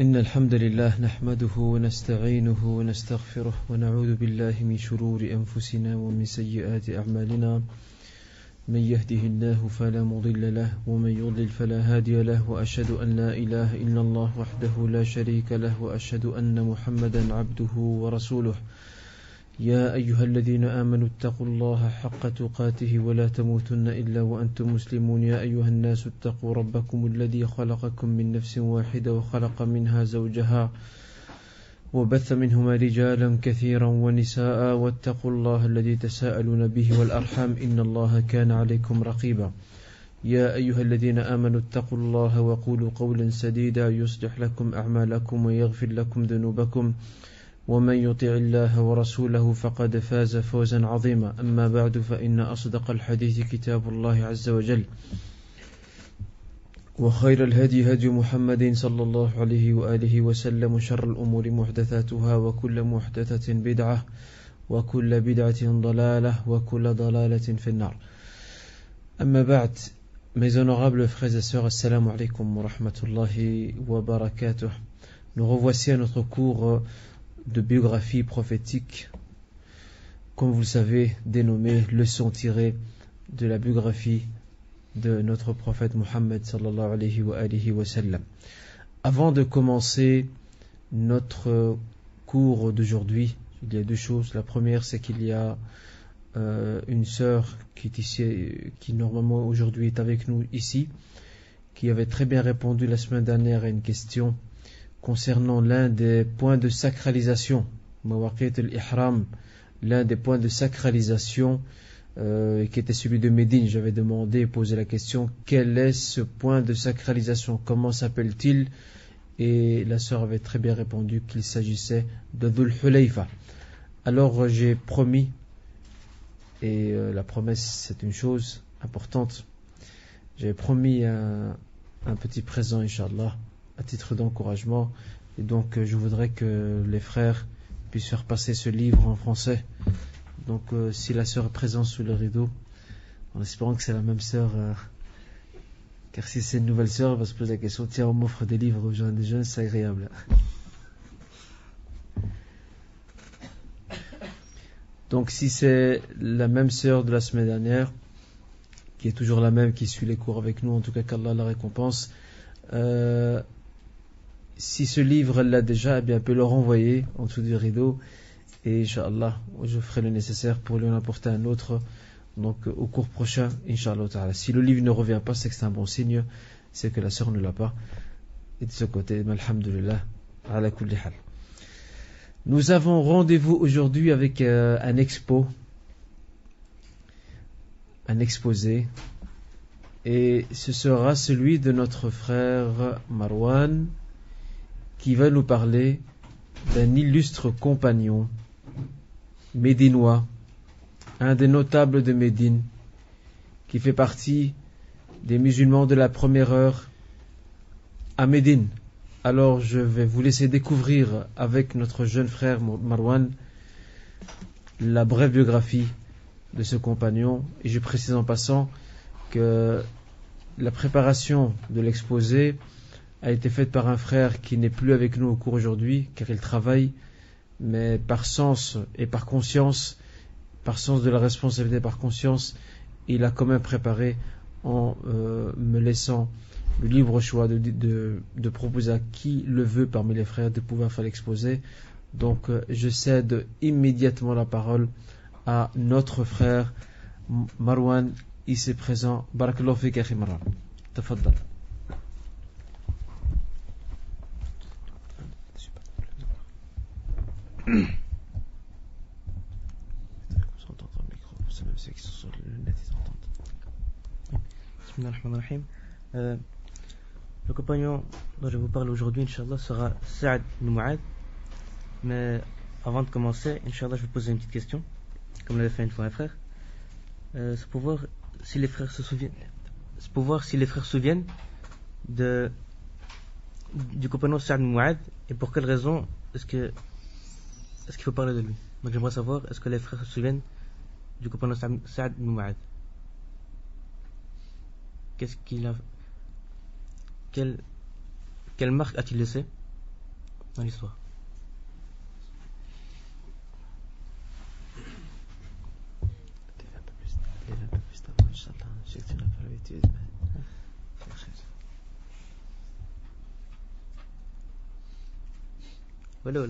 إن الحمد لله نحمده ونستعينه ونستغفره ونعوذ بالله من شرور أنفسنا ومن سيئات أعمالنا من يهده الله فلا مضل له ومن يضلل فلا هادي له وأشهد أن لا إله إلا الله وحده لا شريك له وأشهد أن محمدا عبده ورسوله يا أيها الذين آمنوا اتقوا الله حق تقاته ولا تموتن إلا وأنتم مسلمون يا أيها الناس اتقوا ربكم الذي خلقكم من نفس واحدة وخلق منها زوجها وبث منهما رجالا كثيرا ونساء واتقوا الله الذي تساءلون به والأرحام إن الله كان عليكم رقيبا يا أيها الذين آمنوا اتقوا الله وقولوا قولا سديدا يصلح لكم أعمالكم ويغفر لكم ذنوبكم ومن يطع الله ورسوله فقد فاز فوزا عظيما أما بعد فإن أصدق الحديث كتاب الله عز وجل وخير الهدي هدي محمد صلى الله عليه وآله وسلم وشر الأمور محدثاتها وكل محدثة بدعة وكل بدعة ضلالة وكل ضلالة في النار أما بعد Mes honorables frères et sœurs, assalamu alaikum wa rahmatullahi wa barakatuh. Nous revoici à notre cours de biographie prophétique, comme vous le savez, dénommé leçon tirée de la biographie de notre prophète Muhammad sallallahu alayhi wa sallam. Avant de commencer notre cours d'aujourd'hui, il y a deux choses. La première, c'est qu'il y a une sœur qui est ici, qui normalement aujourd'hui est avec nous ici, qui avait très bien répondu la semaine dernière à une question concernant l'un des points de sacralisation, Mawaqit al-Ihram, l'un des points de sacralisation qui était celui de Médine. J'avais demandé et posé la question, quel est ce point de sacralisation, comment s'appelle-t-il? Et la sœur avait très bien répondu qu'il s'agissait de Dhul Hulayfa. Alors j'ai promis, et la promesse c'est une chose importante, j'ai promis un petit présent, Inch'Allah, à titre d'encouragement, et donc je voudrais que les frères puissent faire passer ce livre en français. Donc si la sœur est présente sous le rideau, en espérant que c'est la même sœur, car si c'est une nouvelle sœur, elle va se poser la question, tiens, on m'offre des livres aux jeunes, c'est agréable. Donc si c'est la même sœur de la semaine dernière, qui est toujours la même, qui suit les cours avec nous, en tout cas qu'Allah la récompense, si ce livre elle l'a déjà, eh bien elle peut le renvoyer en dessous du rideau, et Inch'Allah je ferai le nécessaire pour lui en apporter un autre, donc au cours prochain, Inch'Allah ta'ala. Si le livre ne revient pas, c'est que c'est un bon signe, c'est que la sœur ne l'a pas, et de ce côté, alhamdulillah, ala kulli hal. Nous avons rendez-vous aujourd'hui avec un exposé, et ce sera celui de notre frère Marwan, qui va nous parler d'un illustre compagnon médinois, un des notables de Médine, qui fait partie des musulmans de la première heure à Médine. Alors je vais vous laisser découvrir avec notre jeune frère Marwan la brève biographie de ce compagnon, et je précise en passant que la préparation de l'exposé a été faite par un frère qui n'est plus avec nous au cours aujourd'hui, car il travaille, mais par sens et par conscience, par sens de la responsabilité, par conscience, il a quand même préparé en me laissant le libre choix de proposer à qui le veut parmi les frères de pouvoir faire l'exposé. Donc je cède immédiatement la parole à notre frère Marwan, ici présent. Barakallahu fik akhi Marwan. Tafaddal. Bismillahirrahmanirrahim. Le compagnon dont je vous parle aujourd'hui, Inch'Allah, sera Saad ibn Mu'adh. Mais avant de commencer, Inch'Allah, je vais poser une petite question, comme l'avait fait une fois un frère. C'est pour voir si les frères se souviennent. C'est pour voir si les frères se souviennent du compagnon Saad ibn Mu'adh, et pour quelle raison est-ce qu'il faut parler de lui. Donc j'aimerais savoir, est-ce que les frères se souviennent du compagnon Saad ibn Mu'adh? Qu'est-ce qu'il a, quelle marque a-t-il laissé dans l'histoire. Voilà.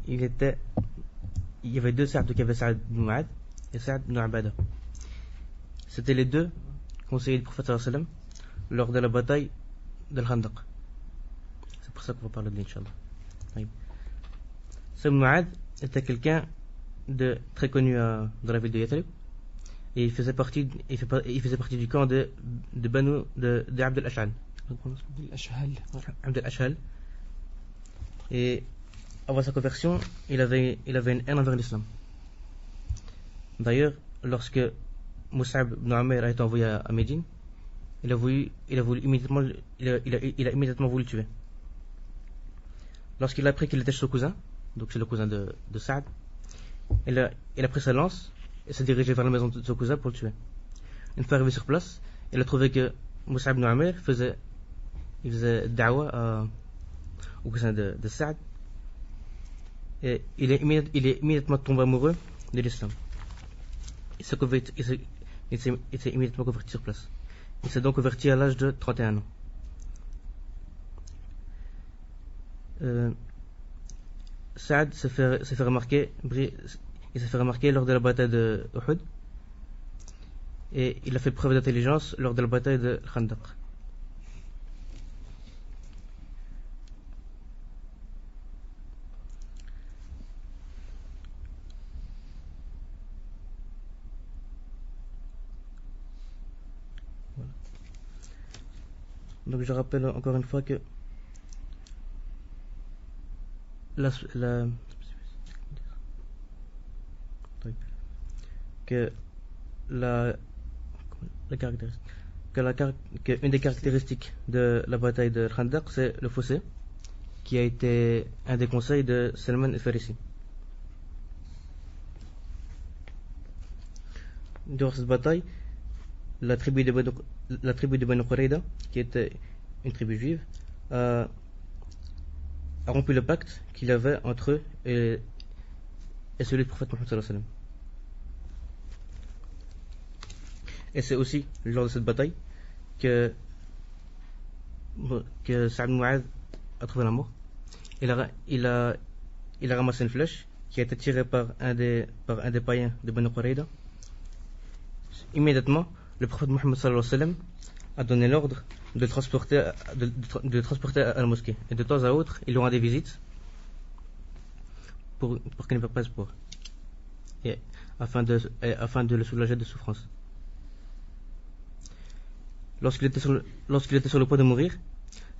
Il y avait deux Saad, donc il y avait Saad ibn Mu'adh et Saad ibn Ubadah. C'était les deux conseillers du prophète sallallahu alayhi wa sallam lors de la bataille de Khandaq. C'est pour ça qu'on va parler de lui, Inch'Allah. Saad ibn Mu'adh était quelqu'un de très connu dans la ville de Yathrib et il faisait partie du camp de Abd al-Ash'al. Abd al-Ash'al. Et avant sa conversion, il avait une haine envers l'islam. D'ailleurs, lorsque Mus'ab ibn Umayr a été envoyé à Médine, il a immédiatement voulu le tuer. Lorsqu'il a appris qu'il était chez son cousin, donc c'est le cousin de Saad, il a pris sa lance et s'est dirigé vers la maison de son cousin pour le tuer. Une fois arrivé sur place, il a trouvé que Mus'ab ibn Umayr faisait da'wa au cousin de Saad. Et il est immédiatement tombé amoureux de l'islam. Il s'est immédiatement converti sur place. Il s'est donc converti à l'âge de 31 ans. Saad s'est fait remarquer lors de la bataille de Uhud. Et il a fait preuve d'intelligence lors de la bataille de Khandaq. Donc je rappelle encore une fois que une des caractéristiques de la bataille de Khandaq, c'est le fossé, qui a été un des conseils de Salman al-Farisi. Durant cette bataille, la tribu de Banu Qurayda, qui était une tribu juive, a rompu le pacte qu'il y avait entre eux et celui du prophète Mohammed sallallahu alayhi wa sallam. Et c'est aussi lors de cette bataille que Saad ibn Mu'adh a trouvé la mort. Il a ramassé une flèche qui a été tirée par un des païens de Banu Qurayda. Immédiatement, le prophète Mohammed sallallahu alayhi wa sallam a donné l'ordre de transporter à la mosquée. Et de temps à autre, il aura des visites pour qu'il ne perde pas espoir. Et afin de le soulager de souffrance. Lorsqu'il était sur le point de mourir,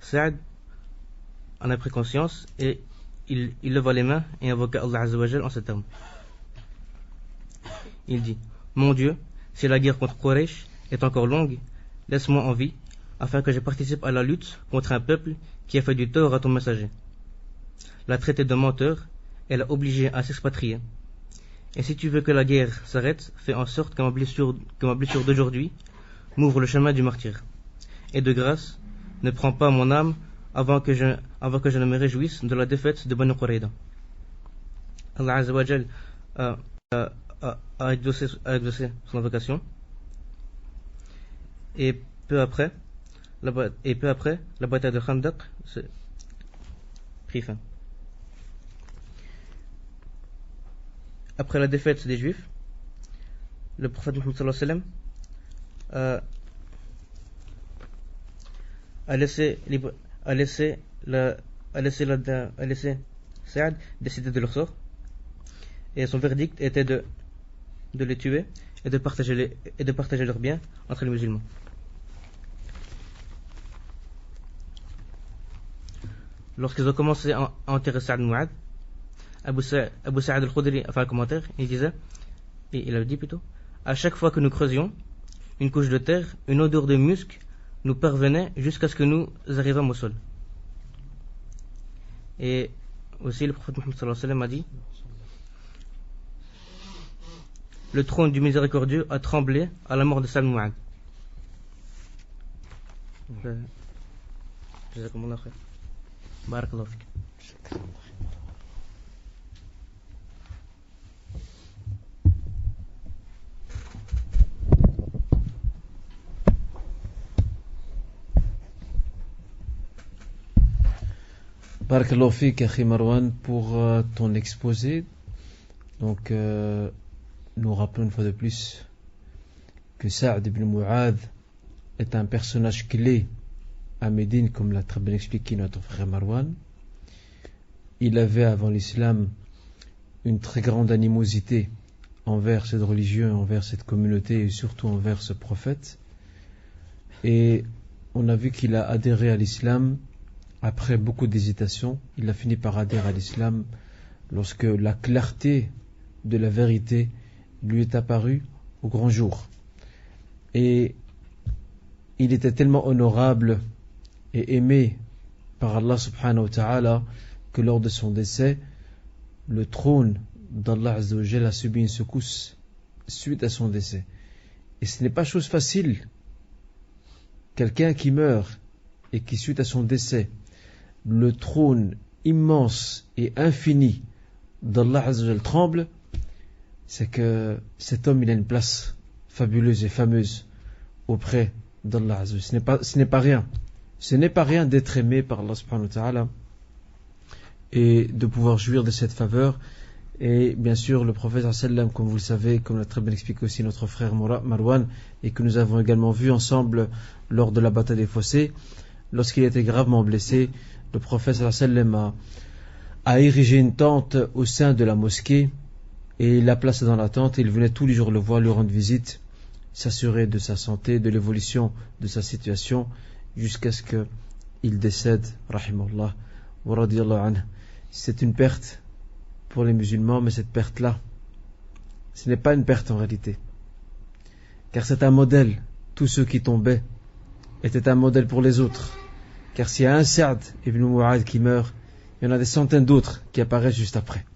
Saad en a pris conscience et il leva les mains et invoqua Allah Azza wa Jal en ces termes. Il dit: Mon Dieu, si la guerre contre Quraysh est encore longue, laisse-moi en vie, afin que je participe à la lutte contre un peuple qui a fait du tort à ton messager, l'a traité de menteur et l'a obligé à s'expatrier. Et si tu veux que la guerre s'arrête, fais en sorte que ma blessure d'aujourd'hui m'ouvre le chemin du martyr. Et de grâce, ne prends pas mon âme avant que je ne me réjouisse de la défaite de Banu Qurayda. Allah Azza wa Jal a exaucé son invocation. Et peu après, la bataille de Khandaq prit fin. Après la défaite des Juifs, le prophète Mohammed sallallahu alayhi wa sallam a laissé Saad décider de leur sort, et son verdict était de les tuer et de partager leurs biens entre les musulmans. Lorsqu'ils ont commencé à enterrer Saad ibn Mu'adh, Abu Sa'id al-Khudri a fait un commentaire. Il a dit plutôt: à chaque fois que nous creusions une couche de terre, une odeur de musc nous parvenait jusqu'à ce que nous arrivions au sol. Et aussi le prophète Mohammed sallallahu alayhi wa sallam a dit: le trône du miséricordieux a tremblé à la mort de Saad ibn Mu'adh. جزاكم الله خير. بارك الله فيك. Barakallahu fik, Akhi Marwan, pour ton exposé. Donc, nous rappelons une fois de plus que Sa'd ibn Mu'adh est un personnage clé à Médine, comme l'a très bien expliqué notre frère Marwan. Il avait, avant l'islam, une très grande animosité envers cette religion, envers cette communauté et surtout envers ce prophète. Et on a vu qu'il a adhéré à l'islam après beaucoup d'hésitation. Il a fini par adhérer à l'islam lorsque la clarté de la vérité lui est apparue au grand jour. Et il était tellement honorable et aimé par Allah subhanahu wa ta'ala que lors de son décès, le trône d'Allah Azza wa Jalla a subi une secousse suite à son décès. Et ce n'est pas chose facile. Quelqu'un qui meurt et qui, suite à son décès, le trône immense et infini d'Allah Azza wa Jalla tremble, c'est que cet homme, il a une place fabuleuse et fameuse auprès d'Allah Azza wa Jalla. Ce n'est pas rien. Ce n'est pas rien d'être aimé par Allah subhanahu wa ta'ala et de pouvoir jouir de cette faveur. Et bien sûr, le prophète sallam, comme vous le savez, comme l'a très bien expliqué aussi notre frère Marwan, et que nous avons également vu ensemble lors de la bataille des fossés, lorsqu'il était gravement blessé, le prophète sallam a érigé une tente au sein de la mosquée et il l'a placé dans la tente. Il venait tous les jours le voir, lui rendre visite, s'assurer de sa santé, de l'évolution de sa situation, jusqu'à ce qu'il décède, rahimahullah, wa radiyallahu anhu. C'est une perte pour les musulmans, mais cette perte-là, ce n'est pas une perte en réalité, car c'est un modèle. Tous ceux qui tombaient étaient un modèle pour les autres, car s'il y a un Sa'd ibn Mu'adh qui meurt, il y en a des centaines d'autres qui apparaissent juste après.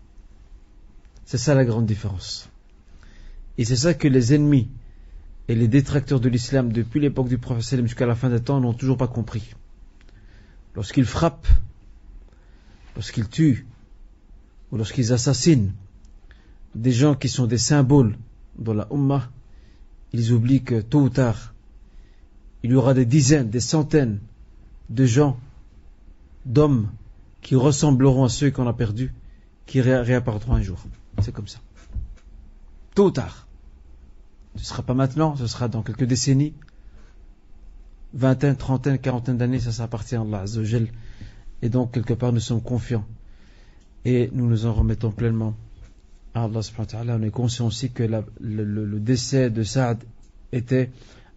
C'est ça la grande différence. Et c'est ça que les ennemis et les détracteurs de l'islam depuis l'époque du prophète jusqu'à la fin des temps n'ont toujours pas compris. Lorsqu'ils frappent, lorsqu'ils tuent ou lorsqu'ils assassinent des gens qui sont des symboles dans la Ummah, ils oublient que tôt ou tard il y aura des dizaines, des centaines de gens, d'hommes qui ressembleront à ceux qu'on a perdus, qui réapparaîtront un jour. C'est comme ça. Tôt ou tard. Ce ne sera pas maintenant, ce sera dans quelques décennies, vingtaine, trentaine, quarantaine d'années, ça appartient à Allah Azza wa Jal. Et donc, quelque part, nous sommes confiants. Et nous nous en remettons pleinement à Allah subhanahu wa ta'ala. On est conscient aussi que le décès de Sa'd était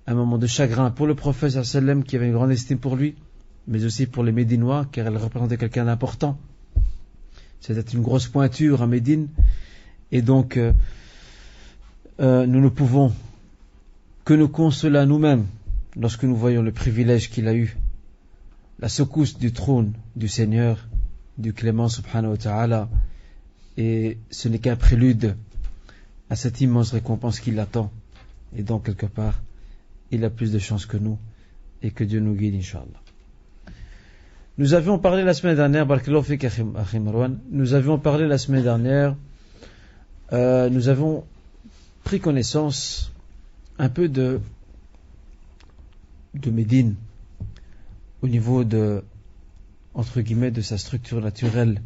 un moment de chagrin pour le prophète sallallahu alayhi wa sallam, qui avait une grande estime pour lui, mais aussi pour les Médinois, car elle représentait quelqu'un d'important. C'était une grosse pointure à Médine. Et donc, nous ne pouvons que nous consoler à nous-mêmes lorsque nous voyons le privilège qu'il a eu, la secousse du trône du Seigneur, du Clément subhanahu wa ta'ala, et ce n'est qu'un prélude à cette immense récompense qui l'attend. Et donc, quelque part, il a plus de chance que nous, et que Dieu nous guide, Inch'Allah. Nous avions parlé la semaine dernière, Barakallahu fik Akhi Marwan, nous avions parlé la semaine dernière, nous avons pris connaissance un peu de Médine, au niveau de, entre guillemets, de sa structure naturelle,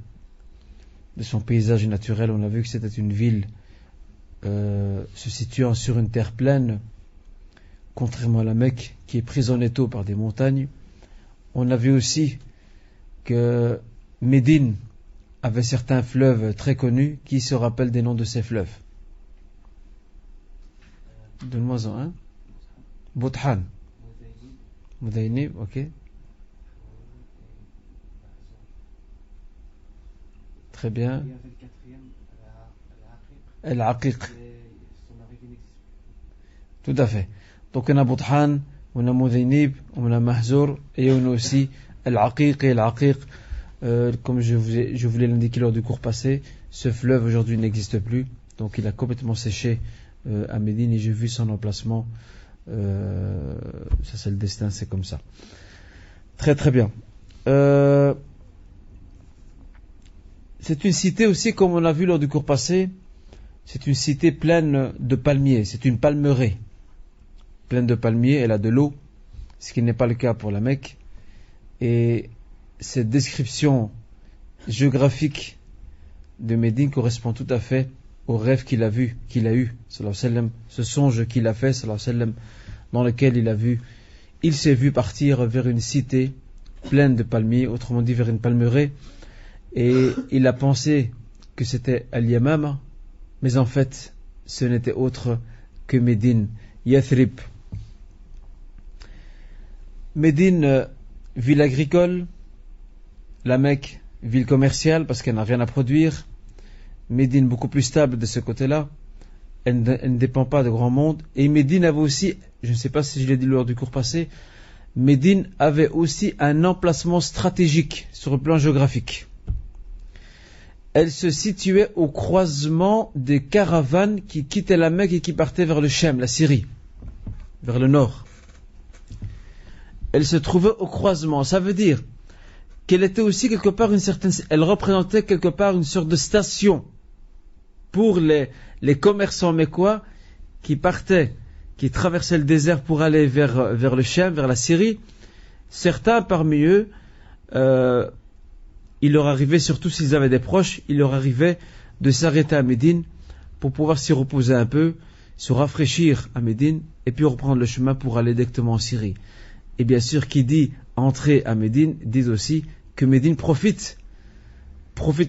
de son paysage naturel. On a vu que c'était une ville se situant sur une terre pleine, contrairement à la Mecque, qui est prise en étau par des montagnes. On a vu aussi que Médine avait certains fleuves très connus. Qui se rappellent des noms de ces fleuves? Donne-moi-en un. Bouthan. Moudaynib, ok. Très bien. Al-Aqiq. Tout à fait. Donc on a Bouthan, on a Moudaynib, on a Mahzour, et on a aussi Al-Aqiq et Al-Aqiq. Comme je voulais l'indiquer lors du cours passé, ce fleuve aujourd'hui n'existe plus, donc il a complètement séché à Médine, et j'ai vu son emplacement. Ça c'est le destin, c'est comme ça. Très très bien. c'est une cité aussi, comme on a vu lors du cours passé, c'est une cité pleine de palmiers, c'est une palmeraie. Pleine de palmiers, elle a de l'eau, ce qui n'est pas le cas pour la Mecque. Et cette description géographique de Médine correspond tout à fait au rêve qu'il a vu, qu'il a eu, sallallahu alayhi wa sallam, ce songe qu'il a fait, sallallahu alayhi wa sallam, dans lequel il s'est vu partir vers une cité pleine de palmiers, autrement dit vers une palmeraie, et il a pensé que c'était Al-Yamama, mais en fait, ce n'était autre que Médine, Yathrib. Médine, ville agricole, la Mecque, ville commerciale, parce qu'elle n'a rien à produire. Médine, beaucoup plus stable de ce côté-là. Elle ne dépend pas de grand monde. Et Médine avait aussi, je ne sais pas si je l'ai dit lors du cours passé, Médine avait aussi un emplacement stratégique sur le plan géographique. Elle se situait au croisement des caravanes qui quittaient la Mecque et qui partaient vers le Chem, la Syrie, vers le nord. Elle se trouvait au croisement. Ça veut dire qu'elle était aussi quelque part elle représentait quelque part une sorte de station pour les commerçants mécois qui partaient, qui traversaient le désert pour aller vers le Chem, vers la Syrie. Certains parmi eux, il leur arrivait, surtout s'ils avaient des proches, il leur arrivait de s'arrêter à Médine pour pouvoir s'y reposer un peu, se rafraîchir à Médine et puis reprendre le chemin pour aller directement en Syrie. Et bien sûr, qui dit entrer à Médine, dit aussi que Médine profite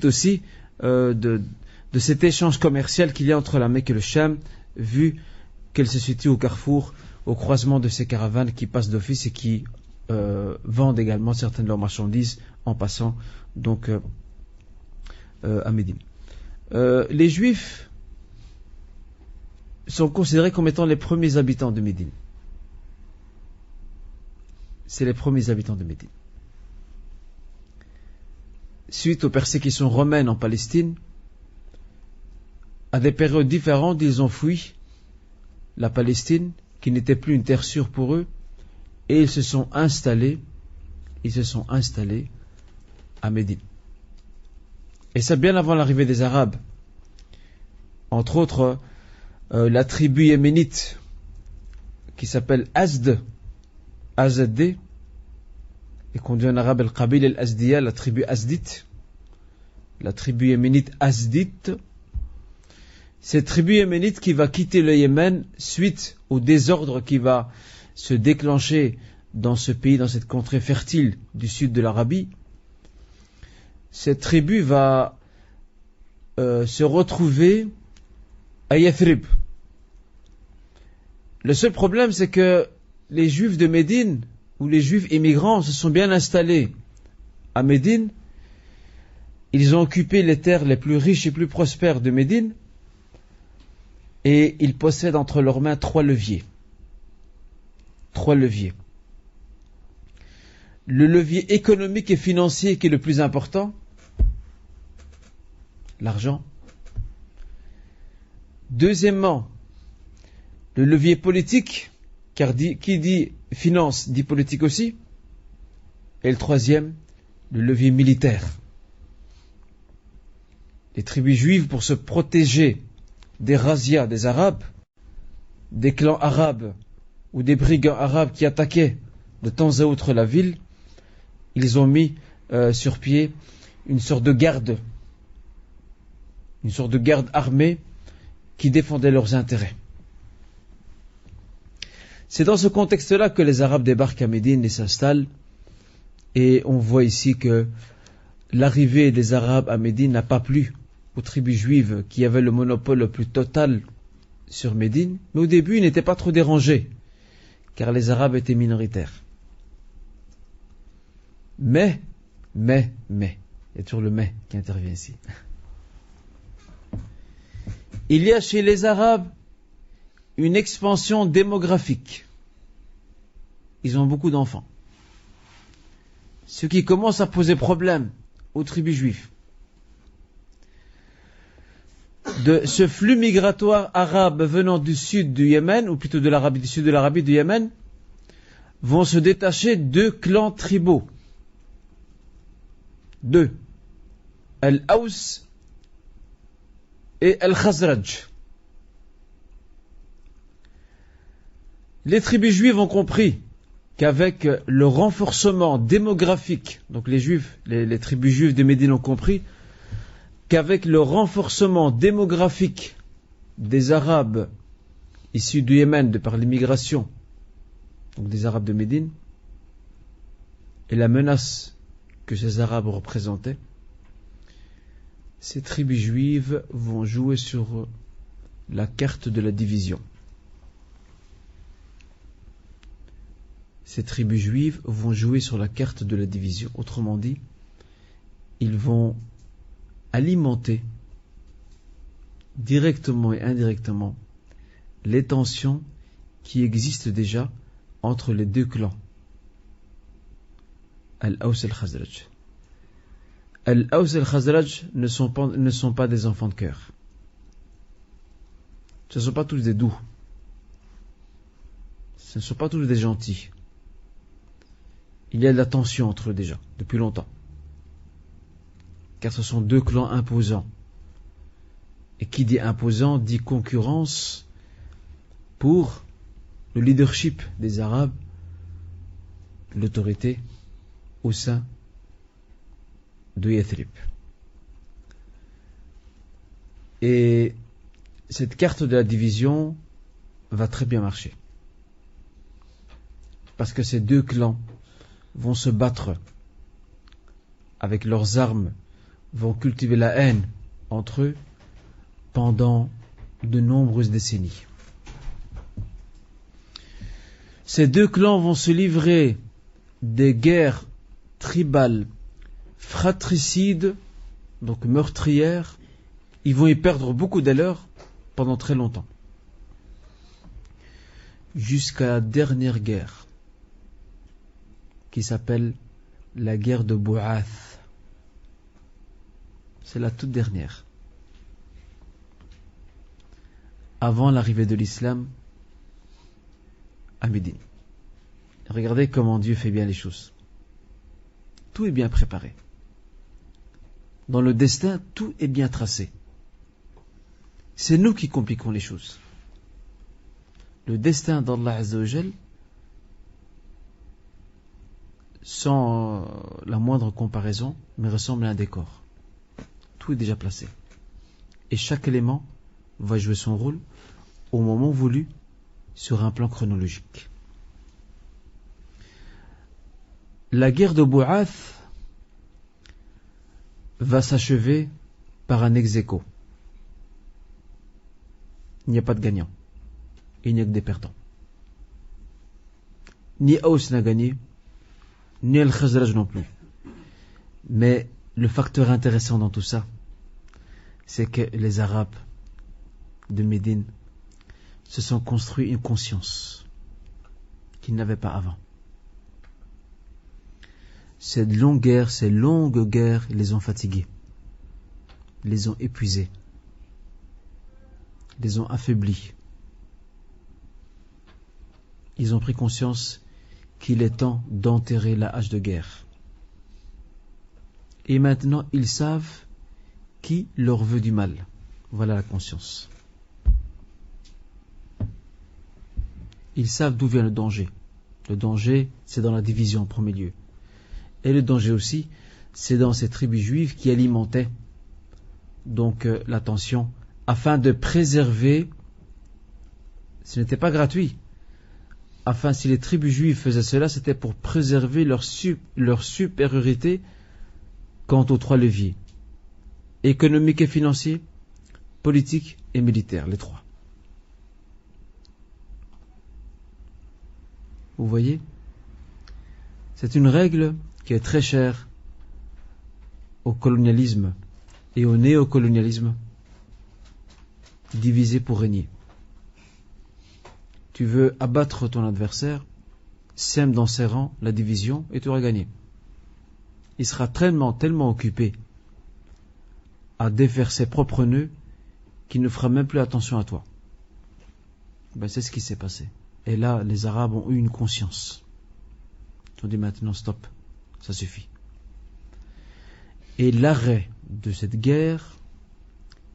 aussi de cet échange commercial qu'il y a entre la Mecque et le Cham, vu qu'elle se situe au carrefour, au croisement de ces caravanes qui passent d'office et qui vendent également certaines de leurs marchandises en passant donc à Médine. Les Juifs sont considérés comme étant les premiers habitants de Médine. C'est les premiers habitants de Médine. Suite aux persécutions romaines en Palestine, à des périodes différentes, ils ont fui la Palestine, qui n'était plus une terre sûre pour eux, et ils se sont installés à Médine. Et ça bien avant l'arrivée des Arabes. Entre autres, la tribu yéménite qui s'appelle Azd, AZD, et qu'on dit en arabe Al-Qabil Al-Azdiya, la tribu Azdite, la tribu yéménite Azdite. Cette tribu yéménite qui va quitter le Yémen suite au désordre qui va se déclencher dans ce pays, dans cette contrée fertile du sud de l'Arabie. Cette tribu va se retrouver à Yathrib. Le seul problème, c'est que les Juifs de Médine, ou les Juifs immigrants, se sont bien installés à Médine. Ils ont occupé les terres les plus riches et plus prospères de Médine, et ils possèdent entre leurs mains 3 leviers. 3 leviers. Le levier économique et financier qui est le plus important, l'argent. Deuxièmement, le levier politique, car qui dit finance dit politique aussi. Et le troisième, le levier militaire. Les tribus juives, pour se protéger des razzias des Arabes, des clans arabes ou des brigands arabes qui attaquaient de temps à autre la ville, ils ont mis sur pied une sorte de garde armée qui défendait leurs intérêts. C'est dans ce contexte-là que les Arabes débarquent à Médine et s'installent, et on voit ici que l'arrivée des Arabes à Médine n'a pas plu aux tribus juives qui avaient le monopole le plus total sur Médine, mais au début ils n'étaient pas trop dérangés, car les Arabes étaient minoritaires. Mais, il y a toujours le mais qui intervient ici. Il y a chez les Arabes une expansion démographique. Ils ont beaucoup d'enfants. Ce qui commence à poser problème aux tribus juives. De ce flux migratoire arabe venant du sud du Yémen, ou plutôt de l'Arabie, du sud de l'Arabie, du Yémen, vont se détacher 2 clans tribaux. Deux, Al-Aws et Al-Khazraj. Les tribus juives ont compris qu'avec le renforcement démographique, donc les tribus juives de Médine ont compris qu'avec le renforcement démographique des Arabes issus du Yémen de par l'immigration, donc des Arabes de Médine, et la menace que ces Arabes représentaient, ces tribus juives vont jouer sur la carte de la division. Ces tribus juives vont jouer sur la carte de la division. Autrement dit, ils vont alimenter directement et indirectement les tensions qui existent déjà entre les deux clans, Al-Aws et Al-Khazraj. Al-Aws et Al-Khazraj ne sont pas des enfants de cœur. Ce ne sont pas tous des doux. Ce ne sont pas tous des gentils. Il y a de la tension entre eux déjà, depuis longtemps. Car ce sont deux clans imposants. Et qui dit imposant dit concurrence pour le leadership des Arabes, l'autorité au sein de Yathrib. Et cette carte de la division va très bien marcher. Parce que ces deux clans vont se battre avec leurs armes, vont cultiver la haine entre eux pendant de nombreuses décennies. Ces deux clans vont se livrer des guerres tribales, fratricides, donc meurtrières. Ils vont y perdre beaucoup de leurs pendant très longtemps. Jusqu'à la dernière guerre, qui s'appelle la guerre de Bou'ath. C'est la toute dernière. Avant l'arrivée de l'islam à Médine. Regardez comment Dieu fait bien les choses. Tout est bien préparé. Dans le destin, tout est bien tracé. C'est nous qui compliquons les choses. Le destin d'Allah Azza wa Jal, sans la moindre comparaison, mais ressemble à un décor. Tout est déjà placé. Et chaque élément va jouer son rôle au moment voulu sur un plan chronologique. La guerre de Bou'ath va s'achever par un ex-aequo. Il n'y a pas de gagnant. Il n'y a que des perdants. Ni Aws n'a gagné, ni Al-Khazraj non plus. Mais le facteur intéressant dans tout ça, c'est que les Arabes de Médine se sont construits une conscience qu'ils n'avaient pas avant. Ces longues guerres les ont fatigués, les ont épuisés, les ont affaiblis. Ils ont pris conscience qu'il est temps d'enterrer la hache de guerre. Et maintenant, ils savent qui leur veut du mal. Voilà la conscience. Ils savent d'où vient le danger. Le danger, c'est dans la division en premier lieu. Et le danger aussi, c'est dans ces tribus juives qui alimentaient donc la tension afin de préserver. Ce n'était pas gratuit. Si les tribus juives faisaient cela, c'était pour préserver leur supériorité quant aux trois leviers: économique et financier, politique et militaire, les trois. Vous voyez, c'est une règle qui est très chère au colonialisme et au néocolonialisme: diviser pour régner. Tu veux abattre ton adversaire, sème dans ses rangs la division et tu auras gagné. Il sera tellement occupé à défaire ses propres nœuds qu'il ne fera même plus attention à toi. C'est ce qui s'est passé. Et là, les Arabes ont eu une conscience. Ils ont dit maintenant stop, ça suffit. Et l'arrêt de cette guerre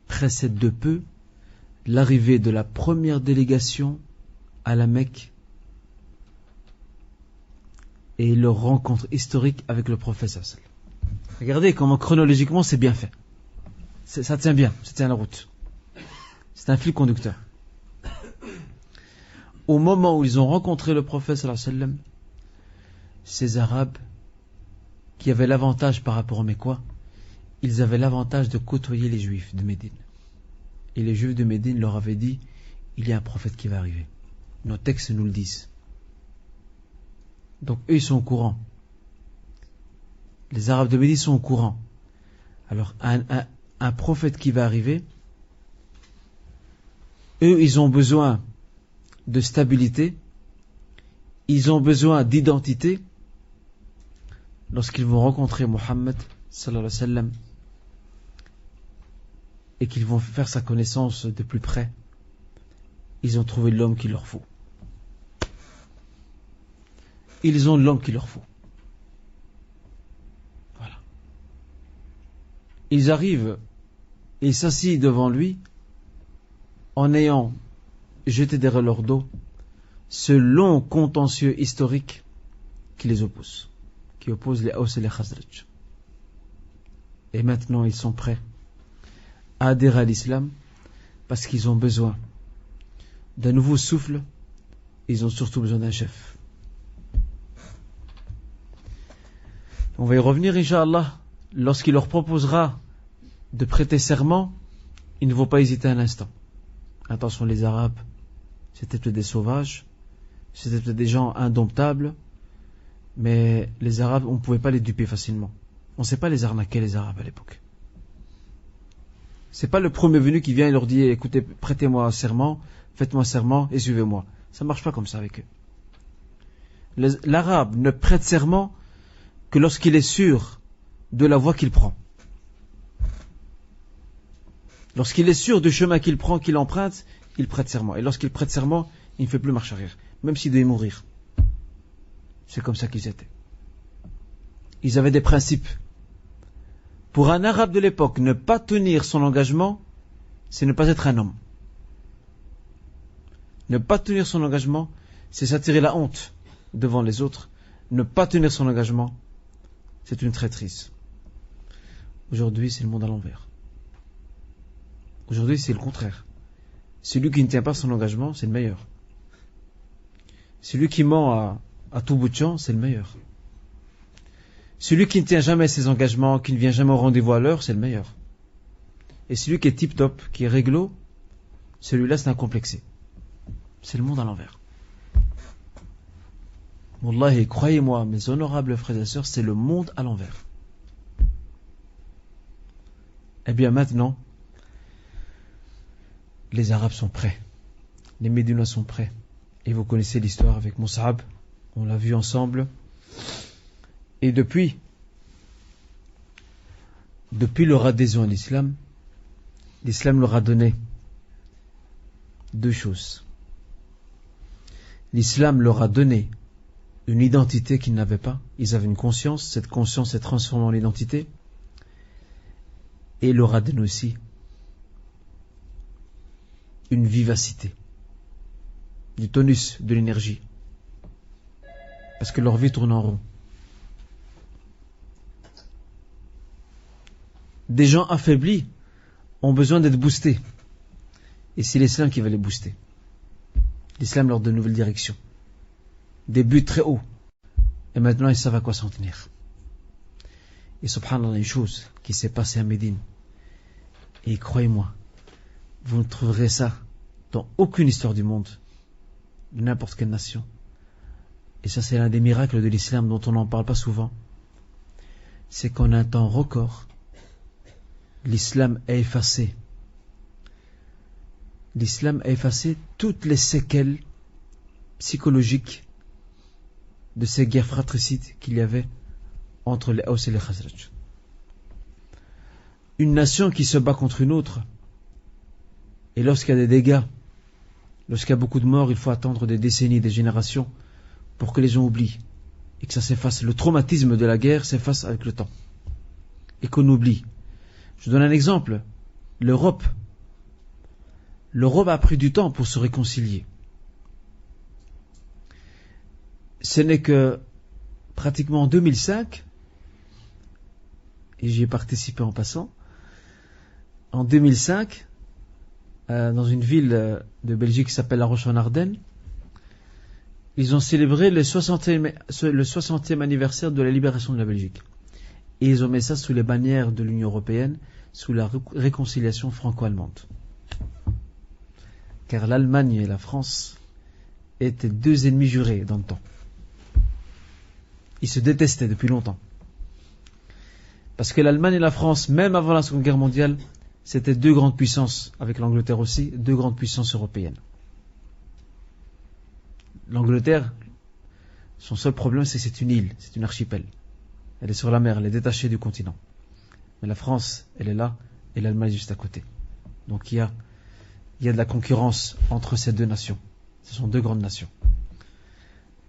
précède de peu l'arrivée de la première délégation à la Mecque et leur rencontre historique avec le prophète sallallahu alayhi wa sallam. Regardez comment chronologiquement c'est bien fait. Ça tient bien, ça tient la route. C'est un fil conducteur. Au moment où ils ont rencontré le prophète sallallahu alayhi wa sallam, ces Arabes qui avaient l'avantage par rapport aux Mécois, ils avaient l'avantage de côtoyer les Juifs de Médine. Et les Juifs de Médine leur avaient dit, il y a un prophète qui va arriver. Nos textes nous le disent. Donc eux, ils sont au courant. Les Arabes de Médine sont au courant. Alors, un prophète qui va arriver, eux, ils ont besoin de stabilité, ils ont besoin d'identité. Lorsqu'ils vont rencontrer Mohammed sallallahu alayhi wa sallam et qu'ils vont faire sa connaissance de plus près, ils ont trouvé l'homme qu'il leur faut. Ils ont l'homme qu'il leur faut. Voilà. Ils arrivent et s'assient devant lui en ayant jeté derrière leur dos ce long contentieux historique qui les oppose, qui oppose les Aws et les Khazraj. Et maintenant ils sont prêts à adhérer à l'islam parce qu'ils ont besoin d'un nouveau souffle, ils ont surtout besoin d'un chef. On va y revenir, Inch'Allah, lorsqu'il leur proposera de prêter serment, ils ne vont pas hésiter un instant. Attention, les Arabes, c'était peut-être des sauvages, c'était peut-être des gens indomptables, mais les Arabes, on ne pouvait pas les duper facilement. On ne sait pas les arnaquer, les Arabes, à l'époque. C'est pas le premier venu qui vient et leur dit, écoutez, prêtez-moi un serment, faites-moi un serment et suivez-moi. Ça ne marche pas comme ça avec eux. L'Arabe ne prête serment que lorsqu'il est sûr de la voie qu'il prend. Lorsqu'il est sûr du chemin qu'il prend, qu'il emprunte, il prête serment. Et lorsqu'il prête serment, il ne fait plus marche arrière, même s'il doit y mourir. C'est comme ça qu'ils étaient. Ils avaient des principes. Pour un Arabe de l'époque, ne pas tenir son engagement, c'est ne pas être un homme. Ne pas tenir son engagement, c'est s'attirer la honte devant les autres. Ne pas tenir son engagement, c'est une traîtrise. Aujourd'hui, c'est le monde à l'envers. Aujourd'hui, c'est le contraire. Celui qui ne tient pas son engagement, c'est le meilleur. Celui qui ment à tout bout de champ, c'est le meilleur. Celui qui ne tient jamais ses engagements, qui ne vient jamais au rendez-vous à l'heure, c'est le meilleur. Et celui qui est tip-top, qui est réglo, celui-là, c'est un complexé. C'est le monde à l'envers. Wallahi, croyez-moi, mes honorables frères et sœurs, c'est le monde à l'envers. Eh bien maintenant, les Arabes sont prêts. Les Médinois sont prêts. Et vous connaissez l'histoire avec Mus'ab, on l'a vu ensemble. Et depuis leur adhésion à l'islam leur a donné deux choses. L'islam leur a donné une identité qu'ils n'avaient pas. Ils avaient une conscience, cette conscience s'est transformée en identité. Et leur a donné aussi une vivacité, du tonus, de l'énergie. Parce que leur vie tourne en rond. Des gens affaiblis ont besoin d'être boostés. Et c'est l'islam qui va les booster. L'islam leur donne une nouvelle direction. Des buts très hauts. Et maintenant, ils savent à quoi s'en tenir. Et subhanallah, une chose qui s'est passée à Médine. Et croyez-moi, vous ne trouverez ça dans aucune histoire du monde, de n'importe quelle nation. Et ça, c'est l'un des miracles de l'islam dont on n'en parle pas souvent. C'est qu'en un temps record, l'islam a effacé toutes les séquelles psychologiques de ces guerres fratricides qu'il y avait entre les Aws et les Khazraj. Une nation qui se bat contre une autre, et lorsqu'il y a des dégâts, lorsqu'il y a beaucoup de morts, il faut attendre des décennies, des générations pour que les gens oublient et que ça s'efface. Le traumatisme de la guerre s'efface avec le temps. et qu'on oublie. Je donne un exemple. L'Europe a pris du temps pour se réconcilier. Ce n'est que pratiquement en 2005, et j'y ai participé en passant, en 2005, dans une ville de Belgique qui s'appelle La Roche-en-Ardenne, ils ont célébré le 60e anniversaire de la libération de la Belgique. Et ils ont mis ça sous les bannières de l'Union européenne, sous la réconciliation franco-allemande. Car l'Allemagne et la France étaient deux ennemis jurés dans le temps. Ils se détestaient depuis longtemps. Parce que l'Allemagne et la France, même avant la Seconde Guerre mondiale, c'était deux grandes puissances, avec l'Angleterre aussi, deux grandes puissances européennes. L'Angleterre, son seul problème, c'est que c'est une île, c'est une archipel. Elle est sur la mer, elle est détachée du continent. Mais la France, elle est là, et l'Allemagne est juste à côté. Donc il y a de la concurrence entre ces deux nations. Ce sont deux grandes nations.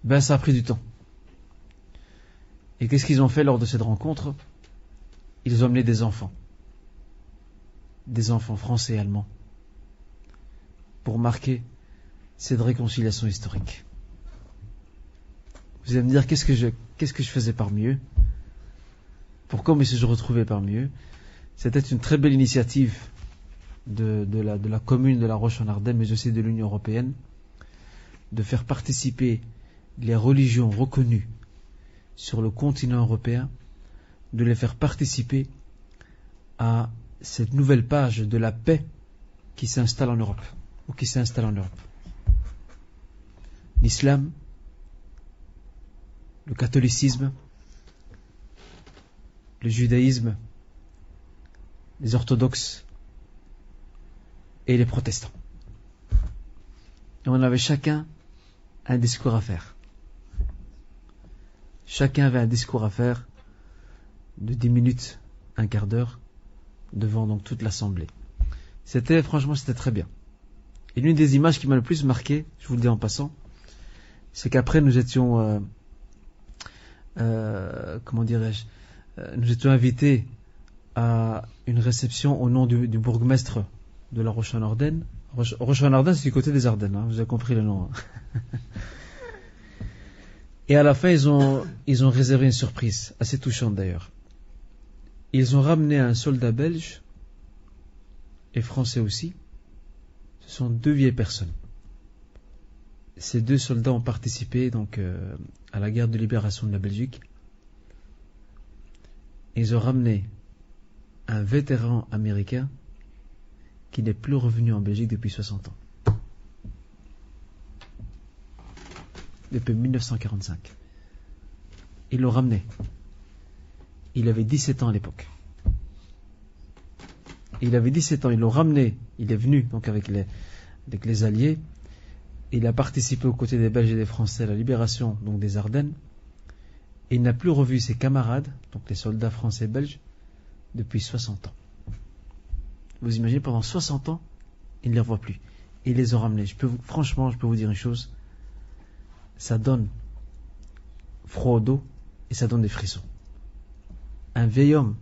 Ben ça a pris du temps. Et qu'est-ce qu'ils ont fait lors de cette rencontre? Ils ont amené des enfants français et allemands, pour marquer cette réconciliation historique. Vous allez me dire, qu'est-ce que je faisais parmi eux? Pourquoi me suis-je retrouvé parmi eux? C'était une très belle initiative de la commune de La Roche-en-Ardenne, mais aussi de l'Union européenne, de faire participer les religions reconnues sur le continent européen, de les faire participer à cette nouvelle page de la paix qui s'installe en Europe, ou qui s'installe en Europe. L'islam, le catholicisme, le judaïsme, les orthodoxes et les protestants. Et on avait chacun un discours à faire. Chacun avait un discours à faire de 10 minutes, un quart d'heure, devant donc toute l'assemblée. Franchement, c'était très bien. Et l'une des images qui m'a le plus marqué, je vous le dis en passant, c'est qu'après nous étions, nous étions invités à une réception au nom du bourgmestre de La Roche-en-Ardenne. Roche-en-Ardenne, c'est du côté des Ardennes, hein, vous avez compris le nom. Et à la fin, ils ont réservé une surprise, assez touchante d'ailleurs. Ils ont ramené un soldat belge, et français aussi. Ce sont deux vieilles personnes. Ces deux soldats ont participé donc à la guerre de libération de la Belgique. Ils ont ramené un vétéran américain qui n'est plus revenu en Belgique depuis 60 ans. Depuis 1945. Ils l'ont ramené. Il avait 17 ans à l'époque. Il avait 17 ans, ils l'ont ramené. Il est venu donc avec les Alliés. Il a participé aux côtés des Belges et des Français à la libération donc des Ardennes. Et il n'a plus revu ses camarades, donc les soldats français et belges, depuis 60 ans. Vous imaginez, pendant 60 ans, il ne les revoit plus. Et ils les ont ramenés. Franchement, je peux vous dire une chose. Ça donne froid au dos et ça donne des frissons. Un vieil homme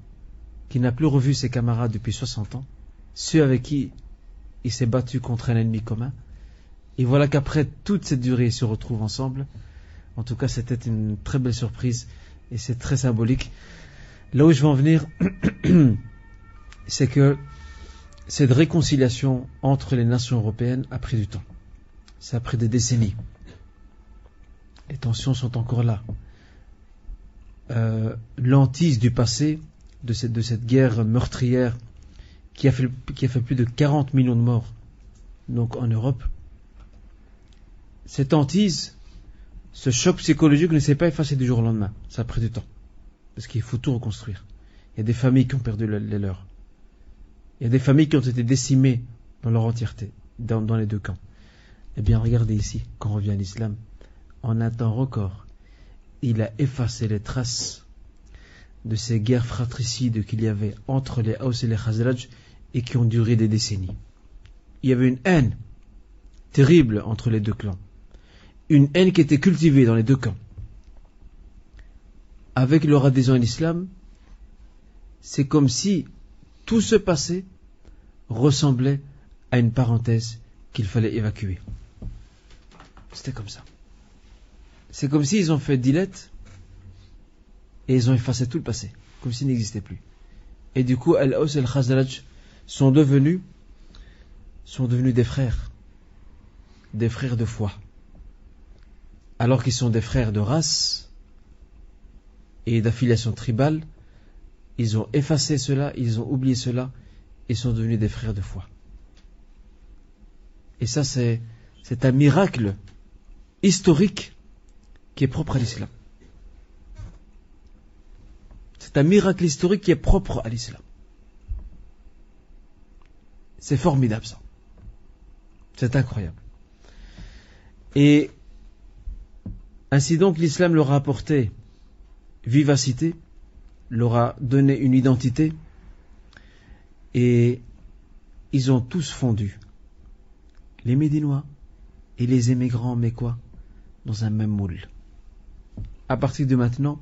qui n'a plus revu ses camarades depuis 60 ans, ceux avec qui il s'est battu contre un ennemi commun, et voilà qu'après toute cette durée ils se retrouvent ensemble. En tout cas, c'était une très belle surprise et c'est très symbolique. Là où je veux en venir, c'est que cette réconciliation entre les nations européennes a pris du temps. Ça a pris des décennies. Les tensions sont encore là. L'hantise du passé, de cette guerre meurtrière qui a fait plus de 40 millions de morts donc en Europe, cette hantise, ce choc psychologique ne s'est pas effacé du jour au lendemain. Ça a pris du temps. Parce qu'il faut tout reconstruire. Il y a des familles qui ont perdu les leurs. Il y a des familles qui ont été décimées dans leur entièreté, dans les deux camps. Eh bien, regardez ici, quand on revient à l'islam, en un temps record, il a effacé les traces de ces guerres fratricides qu'il y avait entre les Aws et les Khazraj et qui ont duré des décennies. Il y avait une haine terrible entre les deux clans. Une haine qui était cultivée dans les deux camps. Avec leur adhésion à l'islam, c'est comme si tout ce passé ressemblait à une parenthèse qu'il fallait évacuer. C'était comme ça. C'est comme s'ils ont fait delete et ils ont effacé tout le passé, comme s'il n'existait plus. Et du coup, Al-Aws et Al-Khazraj sont devenus des frères de foi. Alors qu'ils sont des frères de race et d'affiliation tribale, ils ont effacé cela, ils ont oublié cela, et sont devenus des frères de foi. Et ça, c'est un miracle historique qui est propre à l'islam. C'est un miracle historique qui est propre à l'islam. C'est formidable ça. C'est incroyable. Et ainsi donc l'islam leur a apporté vivacité, leur a donné une identité, et ils ont tous fondu, les Médinois et les émigrants mécois, dans un même moule. À partir de maintenant,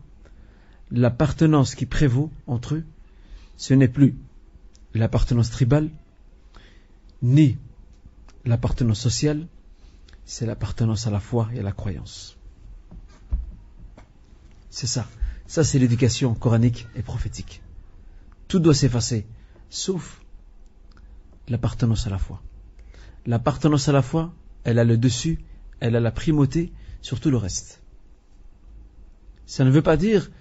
l'appartenance qui prévaut entre eux, ce n'est plus l'appartenance tribale, ni l'appartenance sociale, c'est l'appartenance à la foi et à la croyance. C'est ça. Ça, c'est l'éducation coranique et prophétique. Tout doit s'effacer, sauf l'appartenance à la foi. L'appartenance à la foi, elle a le dessus, elle a la primauté sur tout le reste. Ça ne veut pas dire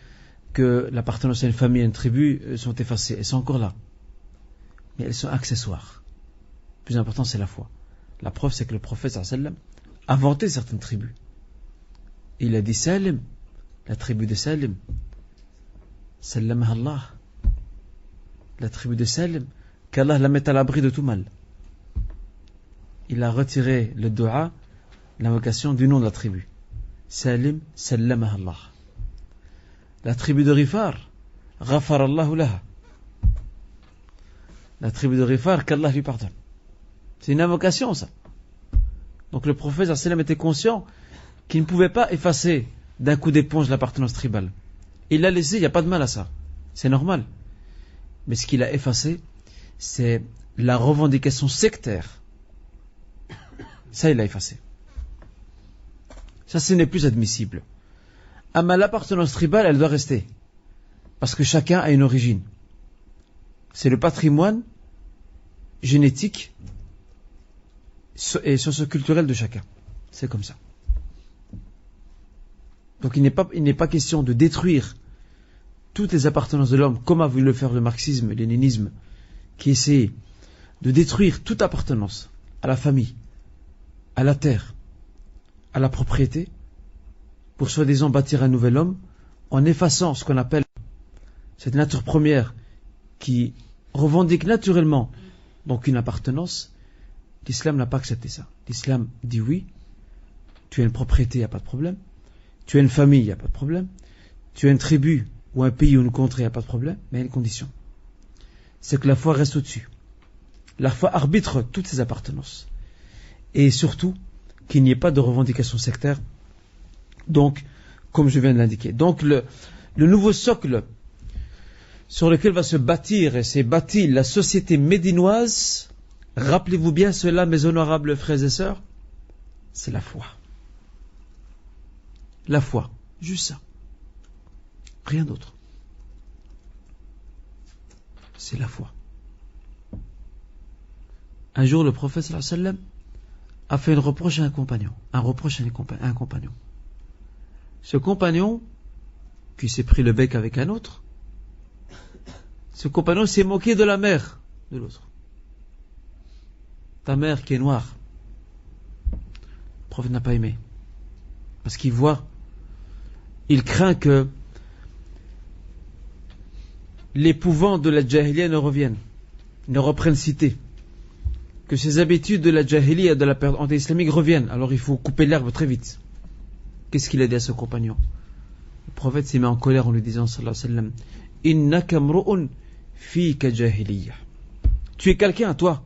que l'appartenance à une famille, à une tribu sont effacées. Elles sont encore là. Mais elles sont accessoires. Le plus important, c'est la foi. La preuve, c'est que le prophète sallallahu alayhi wa sallam a vanté certaines tribus. Il a dit Salim, la tribu de Salim, Sallamah Allah, la tribu de Salim, qu'Allah la mette à l'abri de tout mal. Il a retiré le dua, l'invocation du nom de la tribu. Salim, Sallamah Allah. La tribu de Rifar, Ghafar Allahu laha. La tribu de Rifar, qu'Allah lui pardonne. C'est une invocation, ça. Donc le prophète sallallahu alayhi wa sallam était conscient qu'il ne pouvait pas effacer d'un coup d'éponge l'appartenance tribale. Il l'a laissé, il n'y a pas de mal à ça. C'est normal. Mais ce qu'il a effacé, c'est la revendication sectaire. Ça, il l'a effacé. Ça, ce n'est plus admissible. Mais l'appartenance tribale, elle doit rester. Parce que chacun a une origine. C'est le patrimoine génétique et socio-culturel de chacun. C'est comme ça. Donc il n'est pas question de détruire toutes les appartenances de l'homme, comme a voulu le faire le marxisme et le léninisme, qui essaie de détruire toute appartenance à la famille, à la terre, à la propriété, pour soi-disant bâtir un nouvel homme, en effaçant ce qu'on appelle cette nature première qui revendique naturellement donc une appartenance. L'islam n'a pas accepté ça. L'islam dit oui, tu as une propriété, il n'y a pas de problème. Tu as une famille, il n'y a pas de problème. Tu as une tribu ou un pays ou une contrée, il n'y a pas de problème. Mais il y a une condition. C'est que la foi reste au-dessus. La foi arbitre toutes ces appartenances. Et surtout, qu'il n'y ait pas de revendication sectaire. Donc, comme je viens de l'indiquer. Donc, le nouveau socle sur lequel va se bâtir et s'est bâtie la société médinoise, rappelez-vous bien cela, mes honorables frères et sœurs, c'est la foi. La foi, juste ça. Rien d'autre. C'est la foi. Un jour, le prophète sallallahu alayhi wa sallam a fait un reproche à un compagnon. Ce compagnon, qui s'est pris le bec avec un autre, ce compagnon s'est moqué de la mère de l'autre. Ta mère qui est noire. Le prophète n'a pas aimé. Parce qu'il voit, il craint que l'épouvant de la jahiliya ne revienne, ne reprenne cité. Que ces habitudes de la jahiliya, de la période anti-islamique reviennent. Alors il faut couper l'herbe très vite. Qu'est-ce qu'il a dit à ce compagnon? Le prophète s'est mis en colère en lui disant sallallahu alayhi wa sallam, innaka mru'un fika jahiliya. Tu es quelqu'un, toi,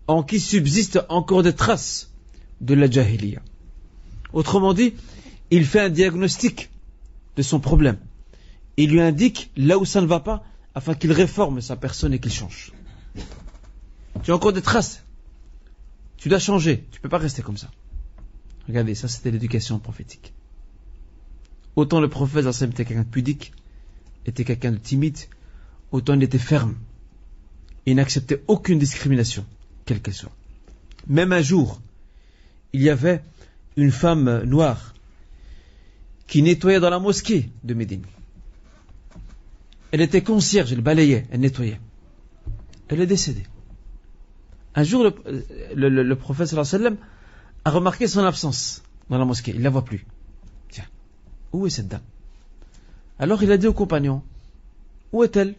en qui subsistent encore des traces de la jahiliya. Autrement dit, il fait un diagnostic de son problème. Il lui indique là où ça ne va pas afin qu'il réforme sa personne et qu'il change. Tu as encore des traces. Tu dois changer. Tu ne peux pas rester comme ça. Regardez, ça c'était l'éducation prophétique. Autant le prophète était quelqu'un de pudique, était quelqu'un de timide, autant il était ferme. Et il n'acceptait aucune discrimination, quelle qu'elle soit. Même un jour, il y avait une femme noire qui nettoyait dans la mosquée de Médine. Elle était concierge, elle balayait, elle nettoyait. Elle est décédée. Un jour, le prophète sallallahu alayhi wa sallam a remarqué son absence dans la mosquée. Il ne la voit plus. Tiens, où est cette dame? Alors il a dit aux compagnons, où est-elle?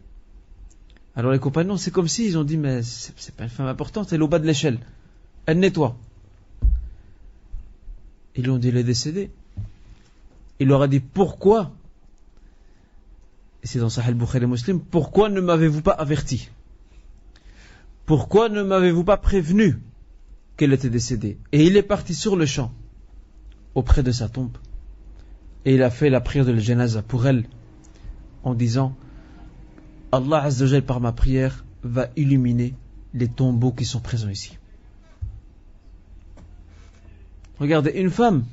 Alors les compagnons, c'est comme s'ils ont dit, mais c'est pas une femme importante, elle est au bas de l'échelle. Elle nettoie. Ils lui ont dit, elle est décédée. Il leur a dit, pourquoi? Et c'est dans Sahih al-Bukhari et Muslim, pourquoi ne m'avez-vous pas averti? Pourquoi ne m'avez-vous pas prévenu qu'elle était décédée? Et il est parti sur le champ, auprès de sa tombe, et il a fait la prière de la janaza pour elle, en disant, Allah Azza wa Jal, par ma prière, va illuminer les tombeaux qui sont présents ici. Regardez, une femme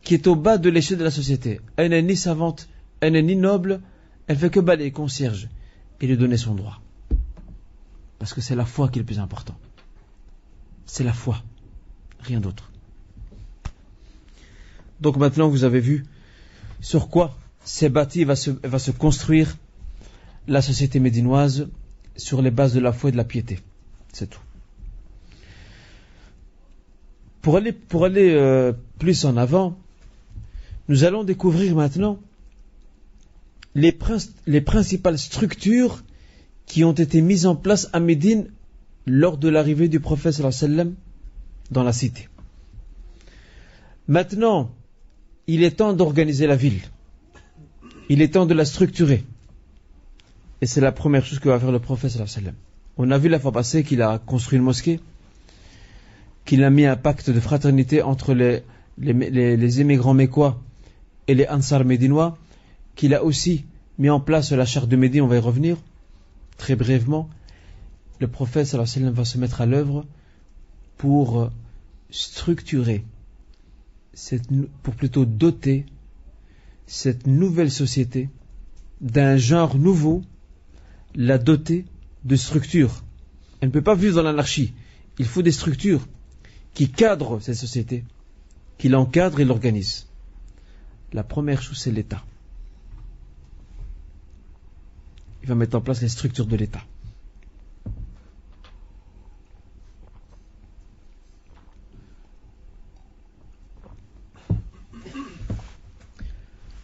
qui est au bas de l'échelle de la société, elle n'est ni savante, elle n'est ni noble, elle fait que balayer, concierge, et lui donner son droit. Parce que c'est la foi qui est le plus important. C'est la foi, rien d'autre. Donc maintenant vous avez vu sur quoi s'est bâti va se construire la société médinoise, sur les bases de la foi et de la piété. C'est tout. Pour aller plus en avant, nous allons découvrir maintenant les principales structures qui ont été mises en place à Médine lors de l'arrivée du prophète sallallahu alayhi wa sallam dans la cité. Maintenant, il est temps d'organiser la ville. Il est temps de la structurer. Et c'est la première chose que va faire le prophète sallallahu alayhi wa sallam. On a vu la fois passée qu'il a construit une mosquée, qu'il a mis un pacte de fraternité entre les immigrants mécois et les Ansar médinois, qu'il a aussi mis en place la charte de Médine, on va y revenir très brièvement. Le prophète sallallahu alayhi wa sallam va se mettre à l'œuvre pour structurer, pour plutôt doter cette nouvelle société d'un genre nouveau, la doter de structures. Elle ne peut pas vivre dans l'anarchie. Il faut des structures qui cadrent cette société, qui l'encadrent et l'organisent. La première chose, c'est l'État. Il va mettre en place les structures de l'État.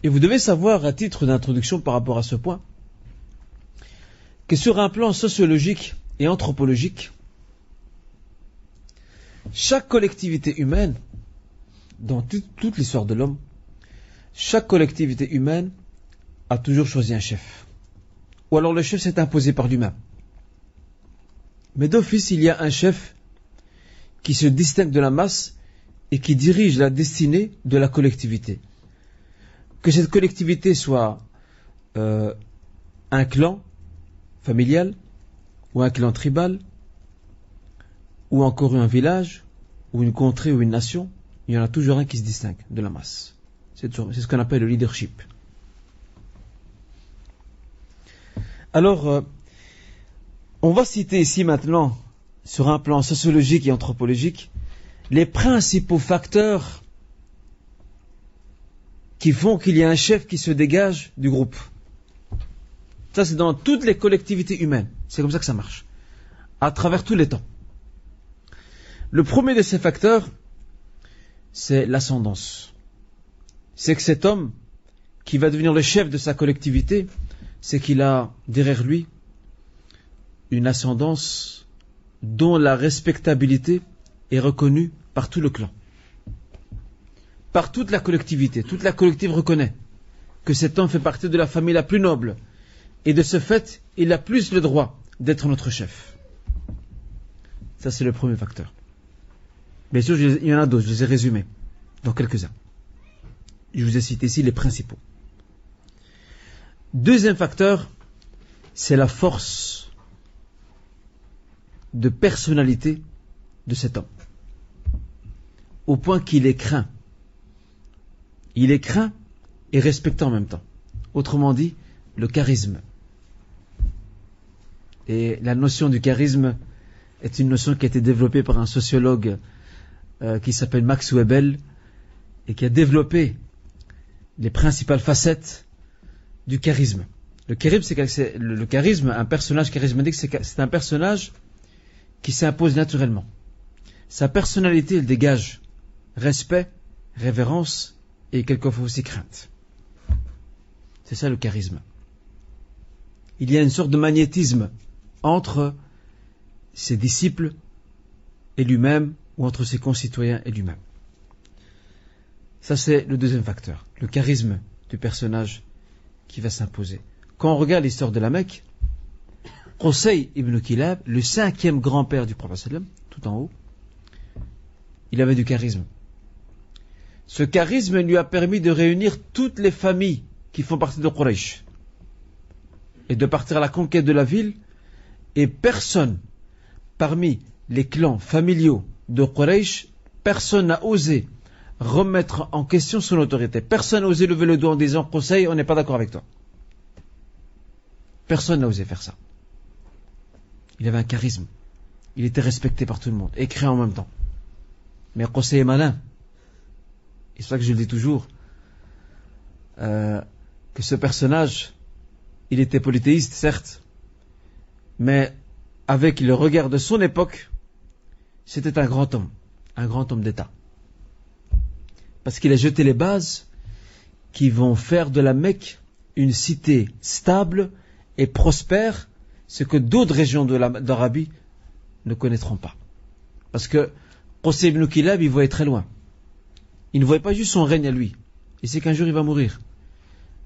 Et vous devez savoir, à titre d'introduction par rapport à ce point, que sur un plan sociologique et anthropologique, chaque collectivité humaine, dans toute l'histoire de l'homme, chaque collectivité humaine a toujours choisi un chef. Ou alors le chef s'est imposé par lui-même. Mais d'office, il y a un chef qui se distingue de la masse et qui dirige la destinée de la collectivité. Que cette collectivité soit un clan familial, ou un clan tribal, ou encore un village, ou une contrée, ou une nation, il y en a toujours un qui se distingue de la masse. C'est ce qu'on appelle le leadership. Alors, on va citer ici maintenant, sur un plan sociologique et anthropologique, les principaux facteurs qui font qu'il y a un chef qui se dégage du groupe. Ça, c'est dans toutes les collectivités humaines. C'est comme ça que ça marche. À travers tous les temps. Le premier de ces facteurs, c'est l'ascendance. C'est que cet homme, qui va devenir le chef de sa collectivité, c'est qu'il a derrière lui une ascendance dont la respectabilité est reconnue par tout le clan. Par toute la collectivité. Toute la collectivité reconnaît que cet homme fait partie de la famille la plus noble. Et de ce fait, il a plus le droit d'être notre chef. Ça, c'est le premier facteur. Bien sûr, il y en a d'autres, je les ai résumés dans quelques-uns. Je vous ai cité ici les principaux. Deuxième facteur, c'est la force de personnalité de cet homme. Au point qu'il est craint. Il est craint et respecté en même temps. Autrement dit, le charisme. Et la notion du charisme est une notion qui a été développée par un sociologue qui s'appelle Max Weber et qui a développé les principales facettes du charisme. Le charisme, un personnage charismatique, c'est un personnage qui s'impose naturellement. Sa personnalité, elle dégage respect, révérence et quelquefois aussi crainte. C'est ça le charisme. Il y a une sorte de magnétisme entre ses disciples et lui-même, ou entre ses concitoyens et lui-même. Ça, c'est le deuxième facteur, le charisme du personnage qui va s'imposer. Quand on regarde l'histoire de la Mecque, Qusay ibn Kilab, le 5e grand-père du prophète sallam, tout en haut, il avait du charisme. Ce charisme lui a permis de réunir toutes les familles qui font partie de Quraysh et de partir à la conquête de la ville, et personne parmi les clans familiaux de Quraysh, personne n'a osé remettre en question son autorité. Personne n'a osé lever le doigt en disant Qusay, on n'est pas d'accord avec toi. Personne n'a osé faire ça. Il avait un charisme. Il était respecté par tout le monde, et craint en même temps. Mais Qusay est malin. Et c'est ça que je le dis toujours, que ce personnage, il était polythéiste, certes, mais avec le regard de son époque, c'était un grand homme d'État. Parce qu'il a jeté les bases qui vont faire de la Mecque une cité stable et prospère, ce que d'autres régions d'Arabie ne connaîtront pas. Parce que Qusay ibn Kilab, il voyait très loin. Il ne voyait pas juste son règne à lui. Il sait qu'un jour il va mourir.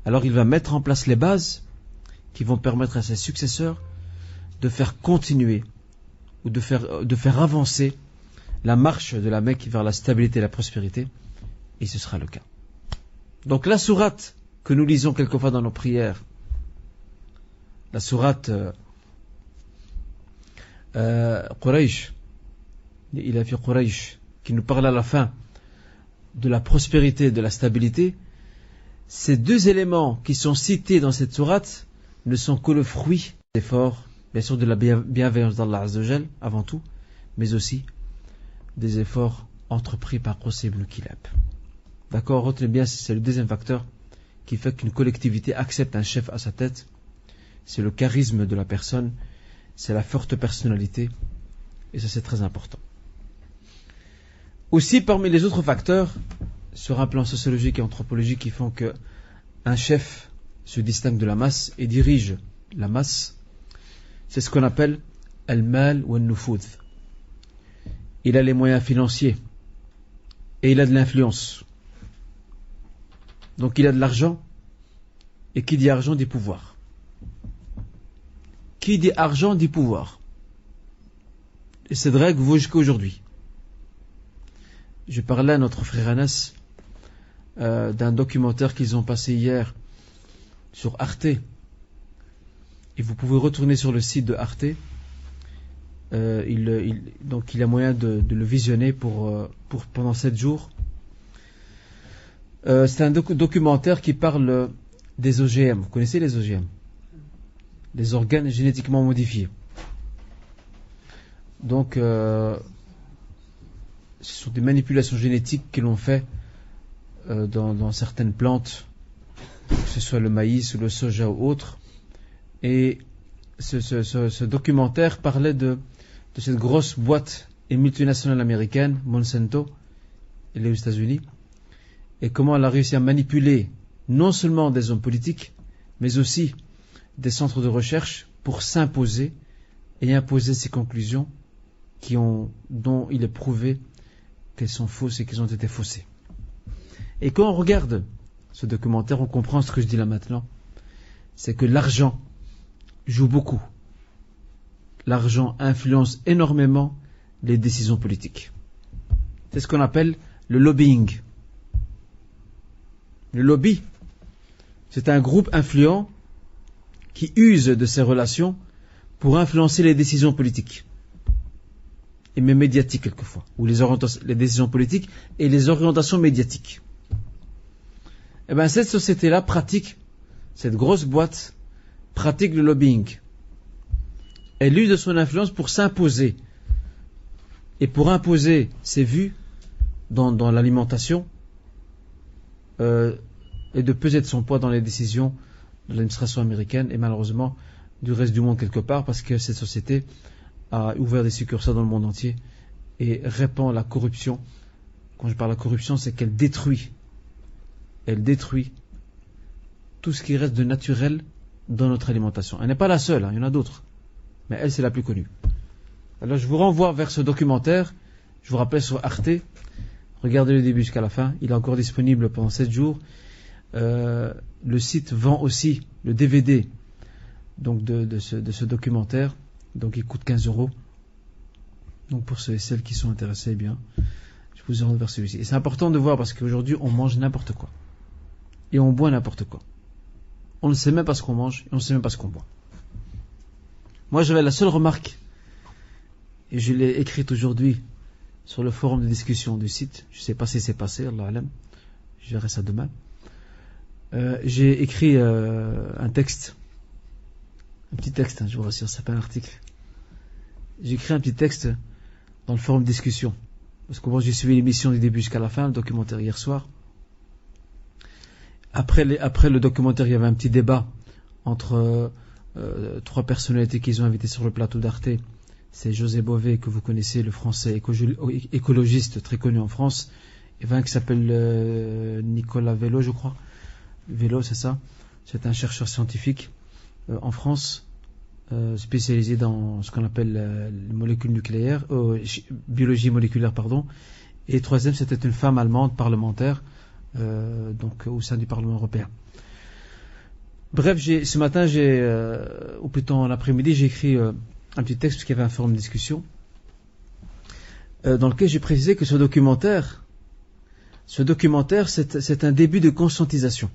Alors il va mettre en place les bases qui vont permettre à ses successeurs de faire continuer ou de faire avancer la marche de la Mecque vers la stabilité et la prospérité. Et ce sera le cas. Donc la sourate que nous lisons quelquefois dans nos prières, la sourate Quraysh, il a fait Quraysh, qui nous parle à la fin de la prospérité et de la stabilité, ces deux éléments qui sont cités dans cette sourate ne sont que le fruit des efforts, bien sûr de la bienveillance d'Allah Azza wa Jal, avant tout, mais aussi des efforts entrepris par Qusay ibn Kilab. D'accord, retenez bien, c'est le deuxième facteur qui fait qu'une collectivité accepte un chef à sa tête. C'est le charisme de la personne, c'est la forte personnalité, et ça c'est très important. Aussi, parmi les autres facteurs, sur un plan sociologique et anthropologique, qui font qu'un chef se distingue de la masse et dirige la masse, c'est ce qu'on appelle al-mal ou al-nufud. Il a les moyens financiers et il a de l'influence. Donc il a de l'argent, et qui dit argent dit pouvoir. Qui dit argent dit pouvoir. Et cette règle vaut jusqu'à aujourd'hui. Je parlais à notre frère Anas d'un documentaire qu'ils ont passé hier sur Arte. Et vous pouvez retourner sur le site de Arte. Donc il a moyen de le visionner pour pendant 7 jours. C'est un documentaire qui parle des OGM. Vous connaissez les OGM? Les organes génétiquement modifiés. Donc ce sont des manipulations génétiques que l'on fait dans certaines plantes, que ce soit le maïs ou le soja ou autre. Et ce documentaire parlait de cette grosse boîte et multinationale américaine, Monsanto, elle est aux États-Unis, et comment elle a réussi à manipuler non seulement des hommes politiques, mais aussi des centres de recherche pour s'imposer et imposer ces conclusions dont il est prouvé qu'elles sont fausses et qu'elles ont été faussées. Et quand on regarde ce documentaire, on comprend ce que je dis là maintenant, c'est que l'argent joue beaucoup. L'argent influence énormément les décisions politiques. C'est ce qu'on appelle le lobbying. Le lobby, c'est un groupe influent qui use de ces relations pour influencer les décisions politiques. Et même médiatiques quelquefois. Ou les décisions politiques et les orientations médiatiques. Eh bien, cette société-là pratique, cette grosse boîte, pratique le lobbying. Elle use de son influence pour s'imposer. Et pour imposer ses vues dans l'alimentation, et de peser de son poids dans les décisions de l'administration américaine et malheureusement du reste du monde quelque part, parce que cette société a ouvert des succursales dans le monde entier et répand la corruption. Quand je parle de la corruption, c'est qu'elle détruit tout ce qui reste de naturel dans notre alimentation. Elle n'est pas la seule, il y en a d'autres, mais elle c'est la plus connue. Alors je vous renvoie vers ce documentaire, je vous rappelle sur Arte, regardez le début jusqu'à la fin, il est encore disponible pendant 7 jours. Le site vend aussi le DVD donc de ce documentaire, donc il coûte 15 €. Donc pour ceux et celles qui sont intéressés, eh bien, je vous oriente vers celui-ci. Et c'est important de voir parce qu'aujourd'hui on mange n'importe quoi et on boit n'importe quoi. On ne sait même pas ce qu'on mange et on ne sait même pas ce qu'on boit. Moi j'avais la seule remarque et je l'ai écrite aujourd'hui sur le forum de discussion du site. Je ne sais pas si c'est passé, Allah alam. Je verrai ça demain. J'ai écrit un texte, un petit texte, je vous rassure, c'est pas un article. J'ai écrit un petit texte dans le forum de discussion. Parce que moi j'ai suivi l'émission du début jusqu'à la fin, le documentaire hier soir. Après le documentaire, il y avait un petit débat entre 3 personnalités qu'ils ont invitées sur le plateau d'Arte. C'est José Bové, que vous connaissez, le français écologiste très connu en France, et un qui s'appelle Nicolas Vélo, je crois. Vélo, c'est ça. C'est un chercheur scientifique en France, spécialisé dans ce qu'on appelle les molécules nucléaires, biologie moléculaire, pardon. Et troisième, c'était une femme allemande parlementaire, donc au sein du Parlement européen. Bref, ce matin, ou plutôt en après-midi, j'ai écrit un petit texte, puisqu'il y avait un forum de discussion, dans lequel j'ai précisé que ce documentaire, c'est un début de conscientisation.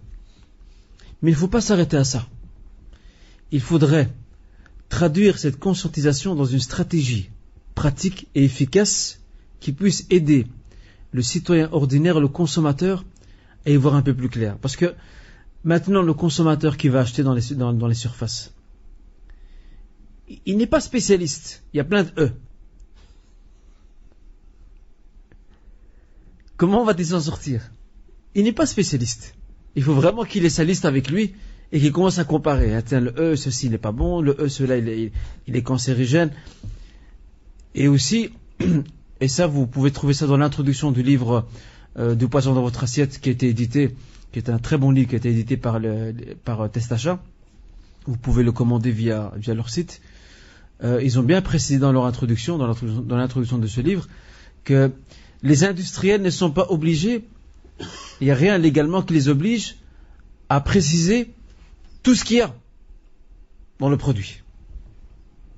Mais il ne faut pas s'arrêter à ça. Il faudrait traduire cette conscientisation dans une stratégie pratique et efficace qui puisse aider le citoyen ordinaire, le consommateur, à y voir un peu plus clair. Parce que maintenant, le consommateur qui va acheter dans les surfaces, il n'est pas spécialiste. Il y a plein de E. Comment va-t-il s'en sortir? Il n'est pas spécialiste. Il faut vraiment qu'il ait sa liste avec lui et qu'il commence à comparer. Tiens, le E, ceci n'est pas bon, le E, celui-là, il est cancérigène. Et aussi, et ça, vous pouvez trouver ça dans l'introduction du livre Du poison dans votre assiette, qui a été édité, qui est un très bon livre, qui a été édité par Testachat. Vous pouvez le commander via leur site. Ils ont bien précisé dans leur introduction, dans l'introduction de ce livre, que les industriels ne sont pas obligés, il n'y a rien légalement qui les oblige à préciser tout ce qu'il y a dans le produit.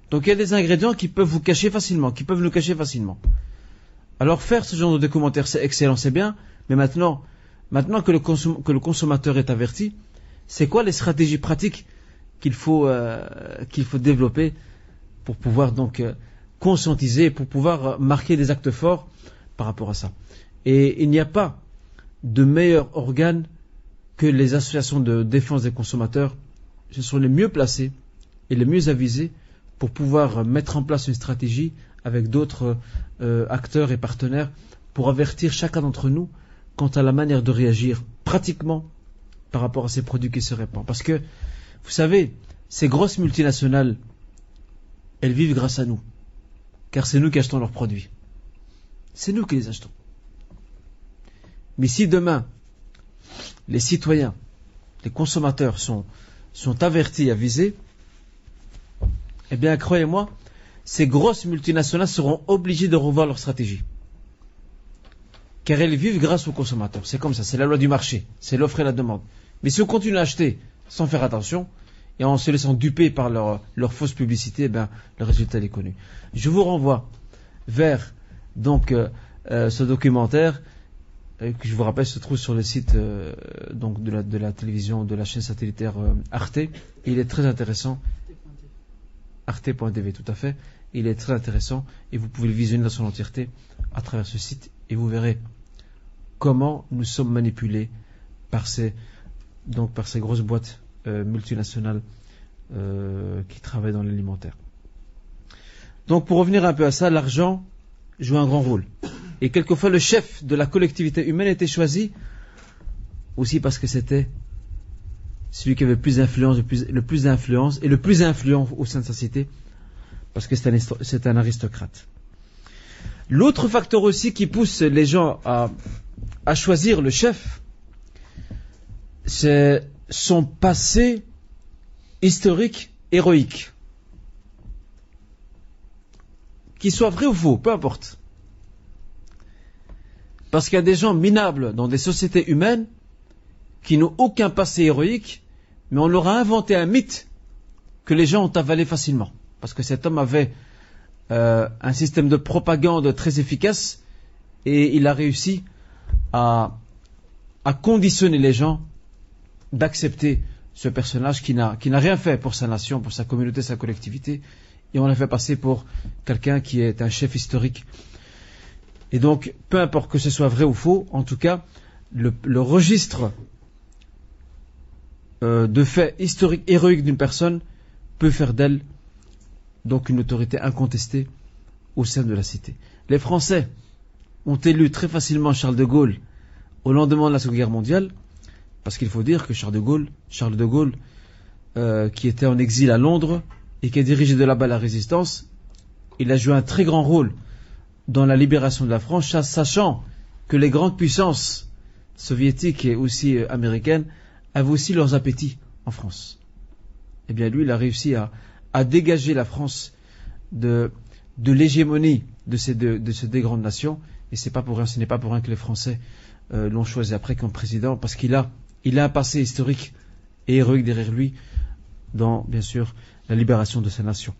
Donc il y a des ingrédients qui peuvent vous cacher facilement, qui peuvent nous cacher facilement. Alors faire ce genre de documentaire, c'est excellent, c'est bien, mais maintenant que le consommateur est averti, c'est quoi les stratégies pratiques qu'il faut développer pour pouvoir donc conscientiser, pour pouvoir marquer des actes forts par rapport à ça. Et il n'y a pas de meilleur organe que les associations de défense des consommateurs. Ce sont les mieux placés et les mieux avisés pour pouvoir mettre en place une stratégie avec d'autres acteurs et partenaires pour avertir chacun d'entre nous quant à la manière de réagir pratiquement par rapport à ces produits qui se répandent. Parce que, vous savez, ces grosses multinationales, elles vivent grâce à nous. Car c'est nous qui achetons leurs produits. C'est nous qui les achetons. Mais si demain, les citoyens, les consommateurs sont avertis, avisés, eh bien, croyez-moi, ces grosses multinationales seront obligées de revoir leur stratégie. Car elles vivent grâce aux consommateurs. C'est comme ça, c'est la loi du marché, c'est l'offre et la demande. Mais si on continue à acheter sans faire attention, et en se laissant duper par leur fausse publicité, eh bien, le résultat est connu. Je vous renvoie vers donc ce documentaire que je vous rappelle se trouve sur le site donc de la télévision, de la chaîne satellitaire Arte. Il est très intéressant. Arte.tv, tout à fait. Il est très intéressant et vous pouvez le visionner dans son entièreté à travers ce site et vous verrez comment nous sommes manipulés par ces grosses boîtes multinationales qui travaillent dans l'alimentaire. Donc pour revenir un peu à ça, l'argent joue un grand rôle. Et quelquefois le chef de la collectivité humaine était choisi aussi parce que c'était celui qui avait le plus d'influence, le plus d'influence et le plus influent au sein de sa cité, parce que c'est un aristocrate. L'autre facteur aussi qui pousse les gens à choisir le chef, c'est son passé historique, héroïque. Qu'il soit vrai ou faux, peu importe. Parce qu'il y a des gens minables dans des sociétés humaines qui n'ont aucun passé héroïque, mais on leur a inventé un mythe que les gens ont avalé facilement. Parce que cet homme avait un système de propagande très efficace et il a réussi à conditionner les gens d'accepter ce personnage qui n'a rien fait pour sa nation, pour sa communauté, sa collectivité, et on l'a fait passer pour quelqu'un qui est un chef historique. Et donc, peu importe que ce soit vrai ou faux, en tout cas, le registre de faits historiques, héroïques d'une personne peut faire d'elle donc une autorité incontestée au sein de la cité. Les Français ont élu très facilement Charles de Gaulle au lendemain de la Seconde Guerre mondiale, parce qu'il faut dire que Charles de Gaulle, qui était en exil à Londres et qui a dirigé de là-bas la résistance, il a joué un très grand rôle dans la libération de la France, sachant que les grandes puissances soviétiques et aussi américaines avaient aussi leurs appétits en France. Eh bien lui, il a réussi à dégager la France de l'hégémonie de ces deux grandes nations, et ce n'est pas pour rien que les Français l'ont choisi après comme président, parce qu'il a un passé historique et héroïque derrière lui dans, bien sûr, la libération de sa nation.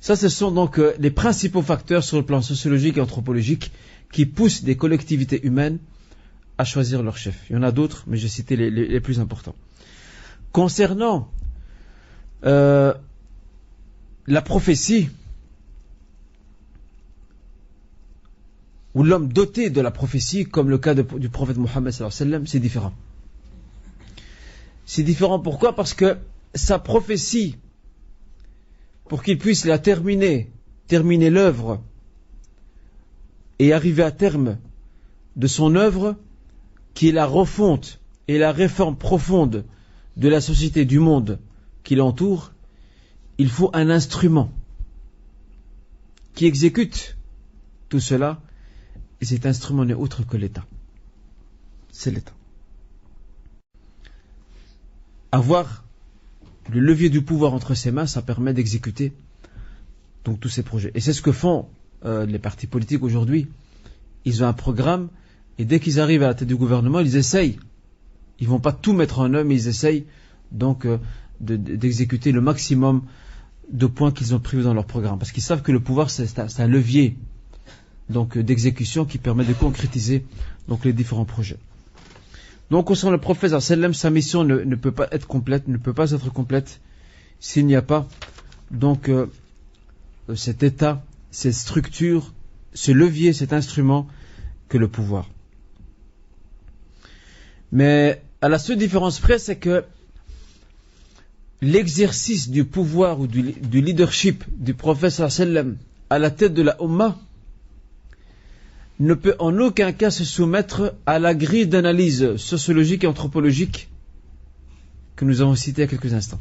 Ça, ce sont donc les principaux facteurs sur le plan sociologique et anthropologique qui poussent des collectivités humaines à choisir leur chef. Il y en a d'autres, mais j'ai cité les plus importants. Concernant la prophétie, ou l'homme doté de la prophétie, comme le cas du prophète Mohammed sallallahu alayhi wa sallam, c'est différent. C'est différent pourquoi ? Parce que sa prophétie, pour qu'il puisse la terminer l'œuvre et arriver à terme de son œuvre, qui est la refonte et la réforme profonde de la société, du monde qui l'entoure, il faut un instrument qui exécute tout cela, et cet instrument n'est autre que l'État. C'est l'État. Avoir le levier du pouvoir entre ses mains, ça permet d'exécuter donc tous ces projets. Et c'est ce que font les partis politiques aujourd'hui. Ils ont un programme, et dès qu'ils arrivent à la tête du gouvernement, ils essayent. Ils vont pas tout mettre en œuvre, mais ils essayent donc d'exécuter le maximum de points qu'ils ont prévus dans leur programme. Parce qu'ils savent que le pouvoir, c'est un levier donc d'exécution qui permet de concrétiser donc les différents projets. Donc concernant le prophète sallallahu alayhi wa sallam, sa mission ne peut pas être complète, s'il n'y a pas donc cet état, cette structure, ce levier, cet instrument que le pouvoir. Mais à la seule différence près, c'est que l'exercice du pouvoir ou du leadership du prophète sallallahu alayhi wa sallam à la tête de la Ummah ne peut en aucun cas se soumettre à la grille d'analyse sociologique et anthropologique que nous avons cité il y a quelques instants.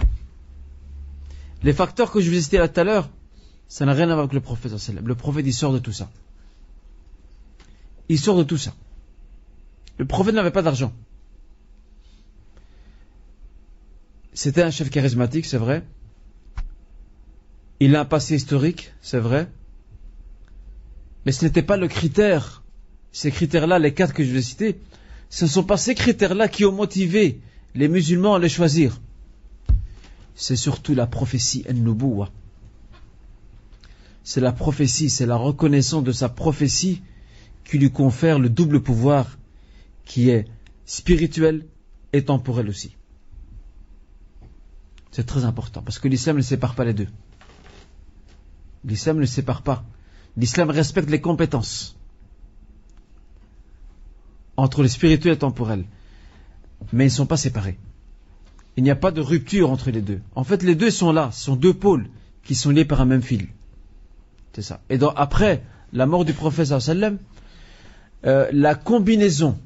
Les facteurs que je vous ai cités là tout à l'heure, ça n'a rien à voir avec le prophète sallallahu alayhi wa sallam. Le prophète, il sort de tout ça. Il sort de tout ça. Le prophète n'avait pas d'argent. C'était un chef charismatique, c'est vrai. Il a un passé historique, c'est vrai. Mais ce n'était pas le critère. Ces critères-là, les 4 que je vais citer, ce ne sont pas ces critères-là qui ont motivé les musulmans à les choisir. C'est surtout la prophétie C'est la prophétie, c'est la reconnaissance de sa prophétie qui lui confère le double pouvoir qui est spirituel et temporel aussi. C'est très important parce que l'islam ne sépare pas les deux. L'islam ne sépare pas. L'islam respecte les compétences entre le spirituel et le temporel. Mais ils ne sont pas séparés. Il n'y a pas de rupture entre les deux. En fait, les deux sont là. Ce sont deux pôles qui sont liés par un même fil. C'est ça. Et donc, après la mort du prophète sallallahu alayhi wa sallam, la combinaison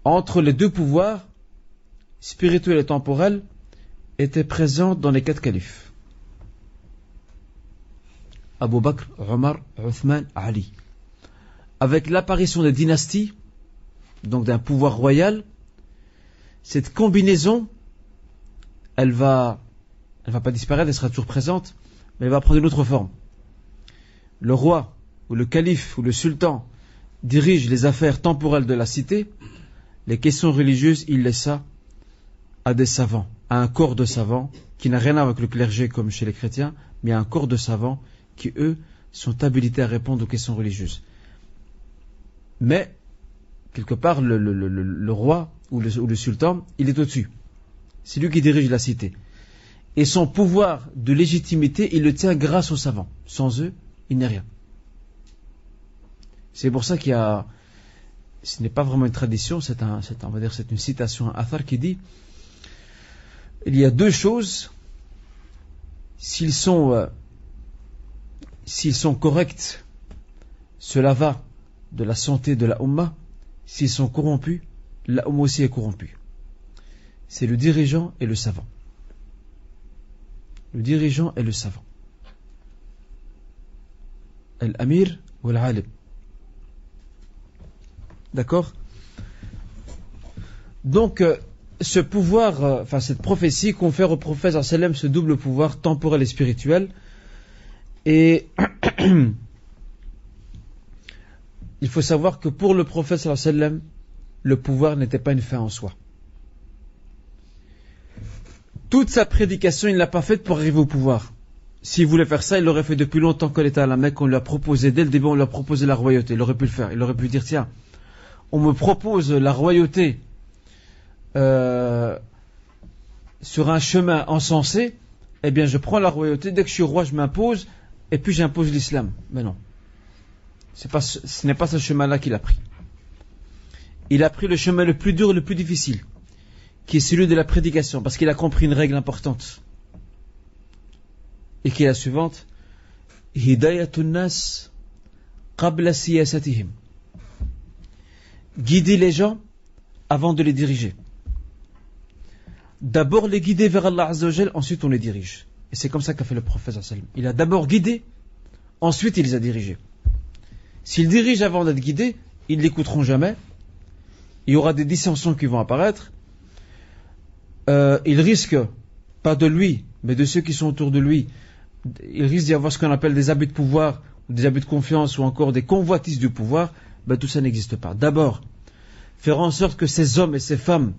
entre les deux pouvoirs, spirituel et temporel, était présente dans les 4 califes. Abu Bakr, Omar, Uthman, Ali. Avec l'apparition des dynasties, donc d'un pouvoir royal, cette combinaison, elle va pas disparaître, elle sera toujours présente, mais elle va prendre une autre forme. Le roi, ou le calife, ou le sultan, dirige les affaires temporelles de la cité. Les questions religieuses, il laisse ça à des savants, à un corps de savants, qui n'a rien à voir avec le clergé comme chez les chrétiens, mais à un corps de savants qui, eux, sont habilités à répondre aux questions religieuses. Mais, quelque part, le roi ou le sultan, il est au-dessus. C'est lui qui dirige la cité. Et son pouvoir de légitimité, il le tient grâce aux savants. Sans eux, il n'est rien. C'est pour ça qu'il y a... Ce n'est pas vraiment une tradition, on va dire c'est une citation, un athar qui dit il y a 2 choses, s'ils sont corrects, cela va de la santé de la Ummah. S'ils sont corrompus, la Ummah aussi est corrompue. C'est le dirigeant et le savant. Le dirigeant et le savant. Al-Amir ou Al-Alim. D'accord? Donc, ce pouvoir, cette prophétie confère au prophète sallallahu alayhi wa sallam ce double pouvoir temporel et spirituel. Et il faut savoir que pour le prophète sallallahu alayhi wa sallam, le pouvoir n'était pas une fin en soi. Toute sa prédication, il ne l'a pas faite pour arriver au pouvoir. S'il voulait faire ça, il l'aurait fait depuis longtemps quand il était à la Mecque. On lui a proposé, dès le début, on lui a proposé la royauté. Il aurait pu le faire. Il aurait pu dire, tiens, on me propose la royauté sur un chemin encensé, eh bien je prends la royauté, dès que je suis roi je m'impose, et puis j'impose l'islam. Mais non, ce n'est pas ce chemin-là qu'il a pris. Il a pris le chemin le plus dur et le plus difficile, qui est celui de la prédication, parce qu'il a compris une règle importante, et qui est la suivante: Hidayatun nas qabla siyasatihim. Guider les gens avant de les diriger. D'abord les guider vers Allah Azza wa Jal, ensuite on les dirige. Et c'est comme ça qu'a fait le prophète sallallahu alayhi wa sallam. Il a d'abord guidé, ensuite il les a dirigés. S'il dirige avant d'être guidé, ils ne l'écouteront jamais. Il y aura des dissensions qui vont apparaître. Il risque, pas de lui, mais de ceux qui sont autour de lui, il risque d'y avoir ce qu'on appelle des abus de pouvoir, ou des abus de confiance, ou encore des convoitises du pouvoir. Tout ça n'existe pas. D'abord, faire en sorte que ces hommes et ces femmes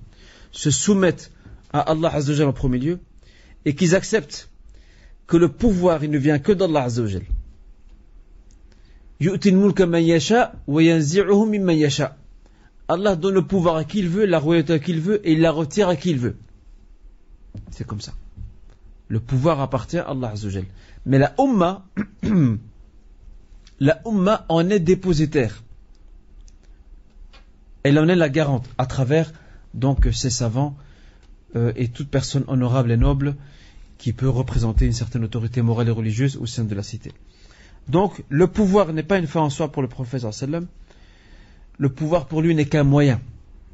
se soumettent à Allah Azza wa Jal en premier lieu, et qu'ils acceptent que le pouvoir, il ne vient que d'Allah Azza wa Jal. Yu'til mulka man yasha wa yanzi'uhu mimman yasha. Allah donne le pouvoir à qui il veut, la royauté à qui il veut, et il la retire à qui il veut. C'est comme ça. Le pouvoir appartient à Allah Azza wa Jal. Mais la Ummah en est dépositaire. Elle en est la garante à travers donc ces savants et toute personne honorable et noble qui peut représenter une certaine autorité morale et religieuse au sein de la cité. Donc le pouvoir n'est pas une fin en soi pour le prophète sallallahu alayhi wa sallam. Le pouvoir pour lui n'est qu'un moyen,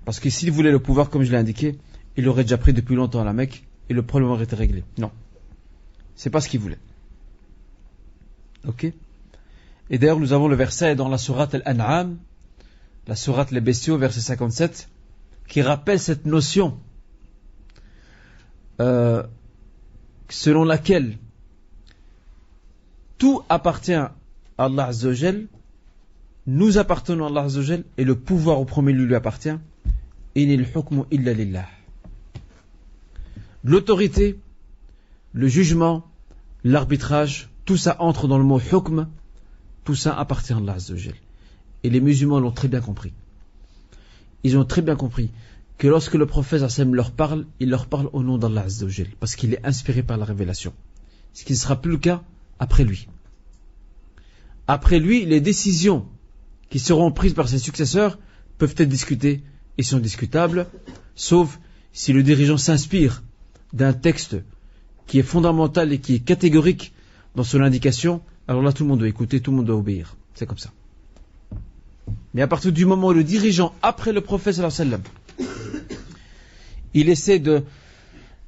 parce que s'il voulait le pouvoir, comme je l'ai indiqué, il l'aurait déjà pris depuis longtemps à la Mecque et le problème aurait été réglé. Non, c'est pas ce qu'il voulait. Ok. Et d'ailleurs nous avons le verset dans la sourate Al-An'am, la sourate Les Bestiaux, verset 57, qui rappelle cette notion selon laquelle tout appartient à Allah Azza wa Jal, nous appartenons à Allah Azza wa Jal, et le pouvoir au premier lieu lui appartient. Inil hukmu illa lillah. L'autorité, le jugement, l'arbitrage, tout ça entre dans le mot hukm, tout ça appartient à Allah Azza wa Jal. Et les musulmans l'ont très bien compris. Ils ont très bien compris que lorsque le prophète sallam leur parle, il leur parle au nom d'Allah Azza wa Jal, parce qu'il est inspiré par la révélation. Ce qui ne sera plus le cas après lui. Après lui, les décisions qui seront prises par ses successeurs peuvent être discutées et sont discutables, sauf si le dirigeant s'inspire d'un texte qui est fondamental et qui est catégorique dans son indication, alors là tout le monde doit écouter, tout le monde doit obéir. C'est comme ça. Mais à partir du moment où le dirigeant, après le prophète sallallahu alayhi wa sallam, il essaie de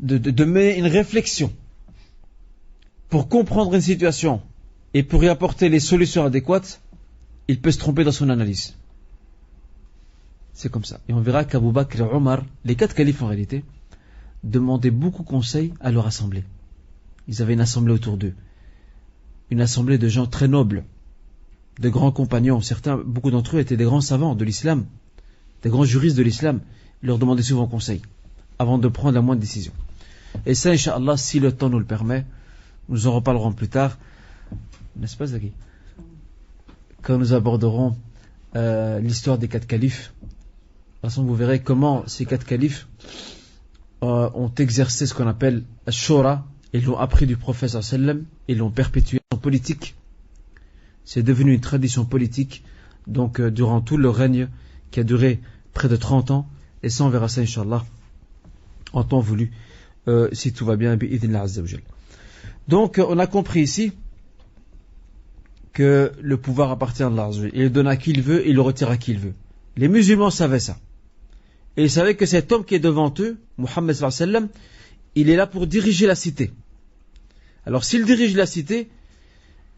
mener une réflexion pour comprendre une situation et pour y apporter les solutions adéquates, il peut se tromper dans son analyse. C'est comme ça. Et on verra qu'Abu Bakr et Omar, les 4 califes en réalité, demandaient beaucoup de conseils à leur assemblée. Ils avaient une assemblée autour d'eux. Une assemblée de gens très nobles, de grands compagnons. Beaucoup d'entre eux étaient des grands savants de l'islam, des grands juristes de l'islam. Ils leur demandaient souvent conseil avant de prendre la moindre décision. Et ça, Inch'Allah, si le temps nous le permet, nous en reparlerons plus tard. N'est-ce pas, Zaki? Quand nous aborderons l'histoire des 4 califes. De toute façon, vous verrez comment ces 4 califes ont exercé ce qu'on appelle Ash-Shura. Ils l'ont appris du prophète sallallahu alayhi wa sallam. Ils l'ont perpétué en politique. C'est devenu une tradition politique. Donc, durant tout le règne qui a duré près de 30 ans. Et ça, on verra ça, Inch'Allah, en temps voulu, si tout va bien, bi'idhnillah azza wa jal. Donc, on a compris ici que le pouvoir appartient à Allah. Il le donne à qui il veut et il le retire à qui il veut. Les musulmans savaient ça. Et ils savaient que cet homme qui est devant eux, Muhammad sallallahu alayhi wa sallam, il est là pour diriger la cité. Alors s'il dirige la cité,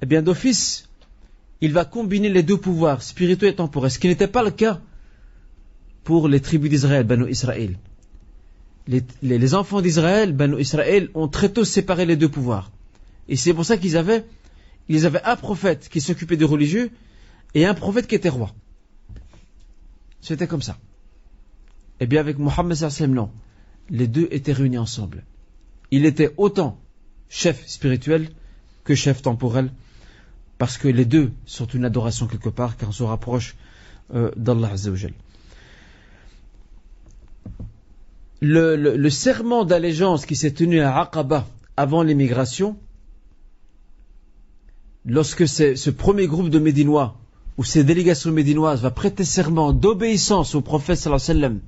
eh bien d'office, il va combiner les 2 pouvoirs, spirituels et temporels, ce qui n'était pas le cas pour les tribus d'Israël, Banu Israël. Les enfants d'Israël, Banu Israël, ont très tôt séparé les 2 pouvoirs. Et c'est pour ça qu'ils avaient un prophète qui s'occupait des religieux et un prophète qui était roi. C'était comme ça. Et bien avec Muhammad sallallahu alayhi wa sallam, non. Les 2 étaient réunis ensemble. Il était autant chef spirituel que chef temporel, parce que les 2 sont une adoration quelque part, car on se rapproche d'Allah Azza wa Jal. Le serment d'allégeance qui s'est tenu à Aqaba avant l'émigration, lorsque ce premier groupe de Médinois, ou ces délégations médinoises, va prêter serment d'obéissance au prophète sallallahu alayhi wa sallam,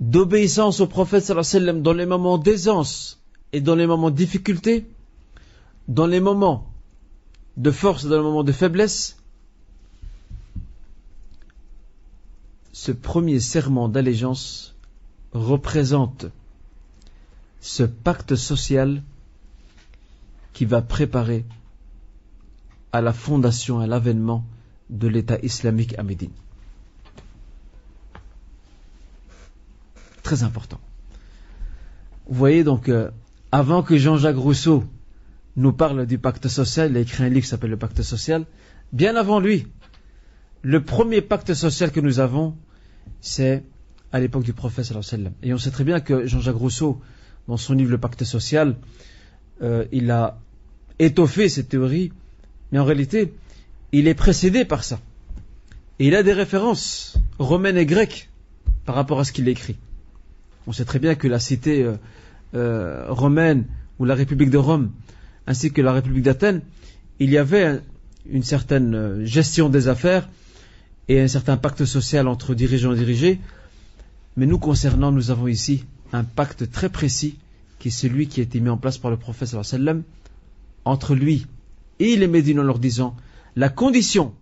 d'obéissance au prophète sallallahu alayhi wa sallam dans les moments d'aisance et dans les moments de difficulté, dans les moments de force et dans les moments de faiblesse, ce premier serment d'allégeance représente ce pacte social qui va préparer à la fondation, à l'avènement de l'État islamique à Médine. Très important. Vous voyez donc, avant que Jean-Jacques Rousseau nous parle du pacte social, il a écrit un livre qui s'appelle le pacte social, bien avant lui, le premier pacte social que nous avons, c'est à l'époque du prophète sallallahu alayhi wa sallam. Et on sait très bien que Jean-Jacques Rousseau, dans son livre Le Pacte social, il a étoffé cette théorie, mais en réalité, il est précédé par ça. Et il a des références romaines et grecques par rapport à ce qu'il écrit. On sait très bien que la cité romaine, ou la République de Rome, ainsi que la République d'Athènes, il y avait une certaine gestion des affaires et un certain pacte social entre dirigeants et dirigés. Mais nous concernant, nous avons ici un pacte très précis qui est celui qui a été mis en place par le prophète sallallahu alayhi wa sallam entre lui et les Médines en leur disant: la condition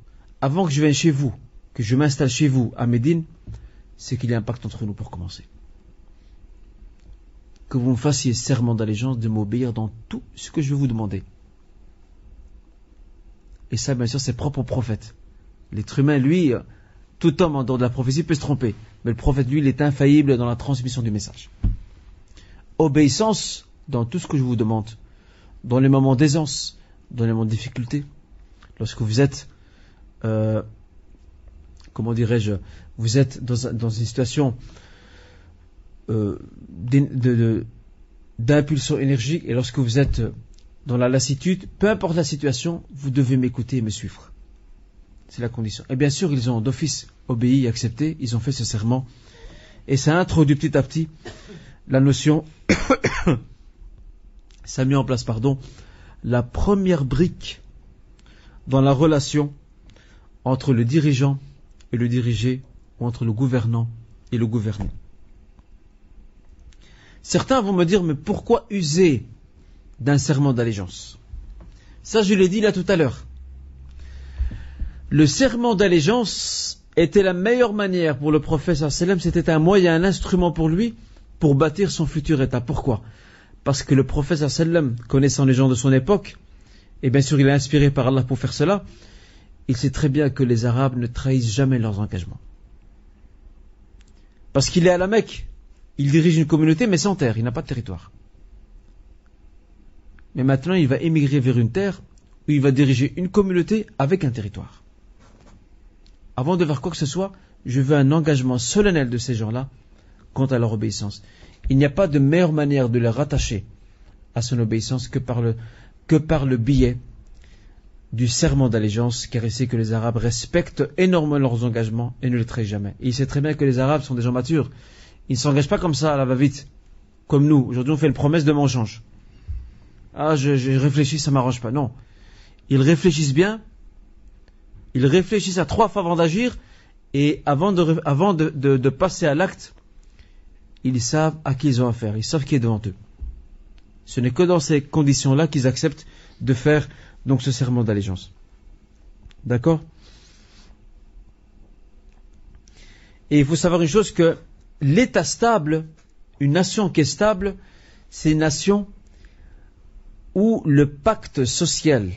avant que je vienne chez vous, que je m'installe chez vous à Médine, c'est qu'il y ait un pacte entre nous pour commencer. Que vous me fassiez serment d'allégeance de m'obéir dans tout ce que je vais vous demander. Et ça, bien sûr, c'est propre au prophète. L'être humain, lui, tout homme en dehors de la prophétie peut se tromper. Mais le prophète, lui, il est infaillible dans la transmission du message. Obéissance dans tout ce que je vous demande. Dans les moments d'aisance, dans les moments de difficulté. Lorsque vous êtes, comment dirais-je, vous êtes dans une situation d'impulsion énergique, et lorsque vous êtes dans la lassitude, peu importe la situation, vous devez m'écouter et me suivre. C'est la condition. Et bien sûr, ils ont d'office obéi, accepté, ils ont fait ce serment. Et ça a introduit petit à petit la notion, ça a mis en place, la première brique dans la relation entre le dirigeant et le dirigé, ou entre le gouvernant et le gouverné. Certains vont me dire, mais pourquoi user d'un serment d'allégeance? Ça, je l'ai dit là tout à l'heure. Le serment d'allégeance était la meilleure manière pour le prophète sallallahu alayhi wa sallam, c'était un moyen, un instrument pour lui, pour bâtir son futur état. Pourquoi? Parce que le prophète sallallahu alayhi wa sallam, connaissant les gens de son époque, et bien sûr il est inspiré par Allah pour faire cela, il sait très bien que les Arabes ne trahissent jamais leurs engagements. Parce qu'il est à la Mecque, il dirige une communauté mais sans terre, il n'a pas de territoire. Mais maintenant il va émigrer vers une terre où il va diriger une communauté avec un territoire. Avant de faire quoi que ce soit, je veux un engagement solennel de ces gens-là quant à leur obéissance. Il n'y a pas de meilleure manière de les rattacher à son obéissance que par le biais du serment d'allégeance, car il sait que les Arabes respectent énormément leurs engagements et ne les trahissent jamais. Et il sait très bien que les Arabes sont des gens matures. Ils ne s'engagent pas comme ça à la va-vite, comme nous. Aujourd'hui on fait une promesse, demain on change. Ah, je réfléchis, ça m'arrange pas. Non. Ils réfléchissent bien, ils réfléchissent à 3 fois avant d'agir, et avant de passer à l'acte, ils savent à qui ils ont affaire, ils savent qui est devant eux. Ce n'est que dans ces conditions-là qu'ils acceptent de faire donc ce serment d'allégeance. D'accord? Et il faut savoir une chose, que l'état stable, une nation qui est stable, c'est une nation où le pacte social,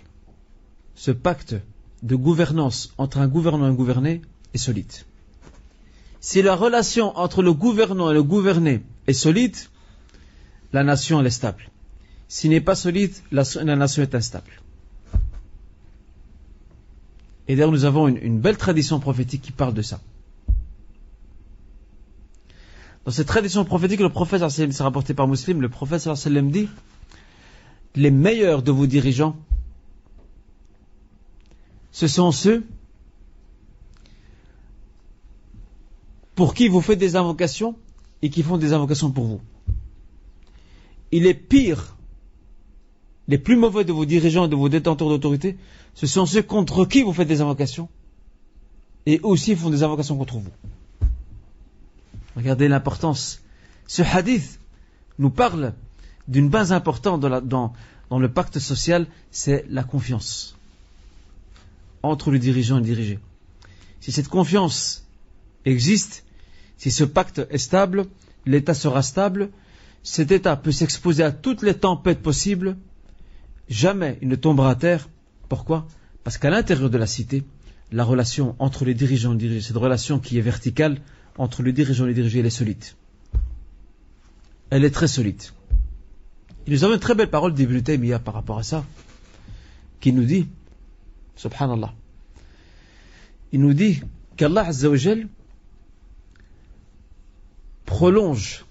ce pacte de gouvernance entre un gouvernant et un gouverné est solide. Si la relation entre le gouvernant et le gouverné est solide, la nation elle est stable. S'il n'est pas solide, la nation est instable. Et d'ailleurs nous avons une belle tradition prophétique qui parle de ça. Dans cette tradition prophétique, le prophète sallallahu alayhi wa sallam, c'est rapporté par Muslim, le prophète sallallahu alayhi wa sallam dit: les meilleurs de vos dirigeants, ce sont ceux pour qui vous faites des invocations et qui font des invocations pour vous. Et les pires, les plus mauvais de vos dirigeants et de vos détenteurs d'autorité, ce sont ceux contre qui vous faites des invocations et aussi font des invocations contre vous. Regardez l'importance. Ce hadith nous parle d'une base importante dans le pacte social, c'est la confiance entre le dirigeant et le dirigé. Si cette confiance existe, si ce pacte est stable, l'État sera stable, cet État peut s'exposer à toutes les tempêtes possibles, jamais il ne tombera à terre. Pourquoi? Parce qu'à l'intérieur de la cité, la relation entre les dirigeants et les dirigés, cette relation qui est verticale entre le dirigeant et les dirigés, elle est solide. Elle est très solide. Et nous avons une très belle parole d'Ibn Taymiyyah par rapport à ça, qui nous dit, subhanallah, il nous dit qu'Allah Azza wa Jal prolonge,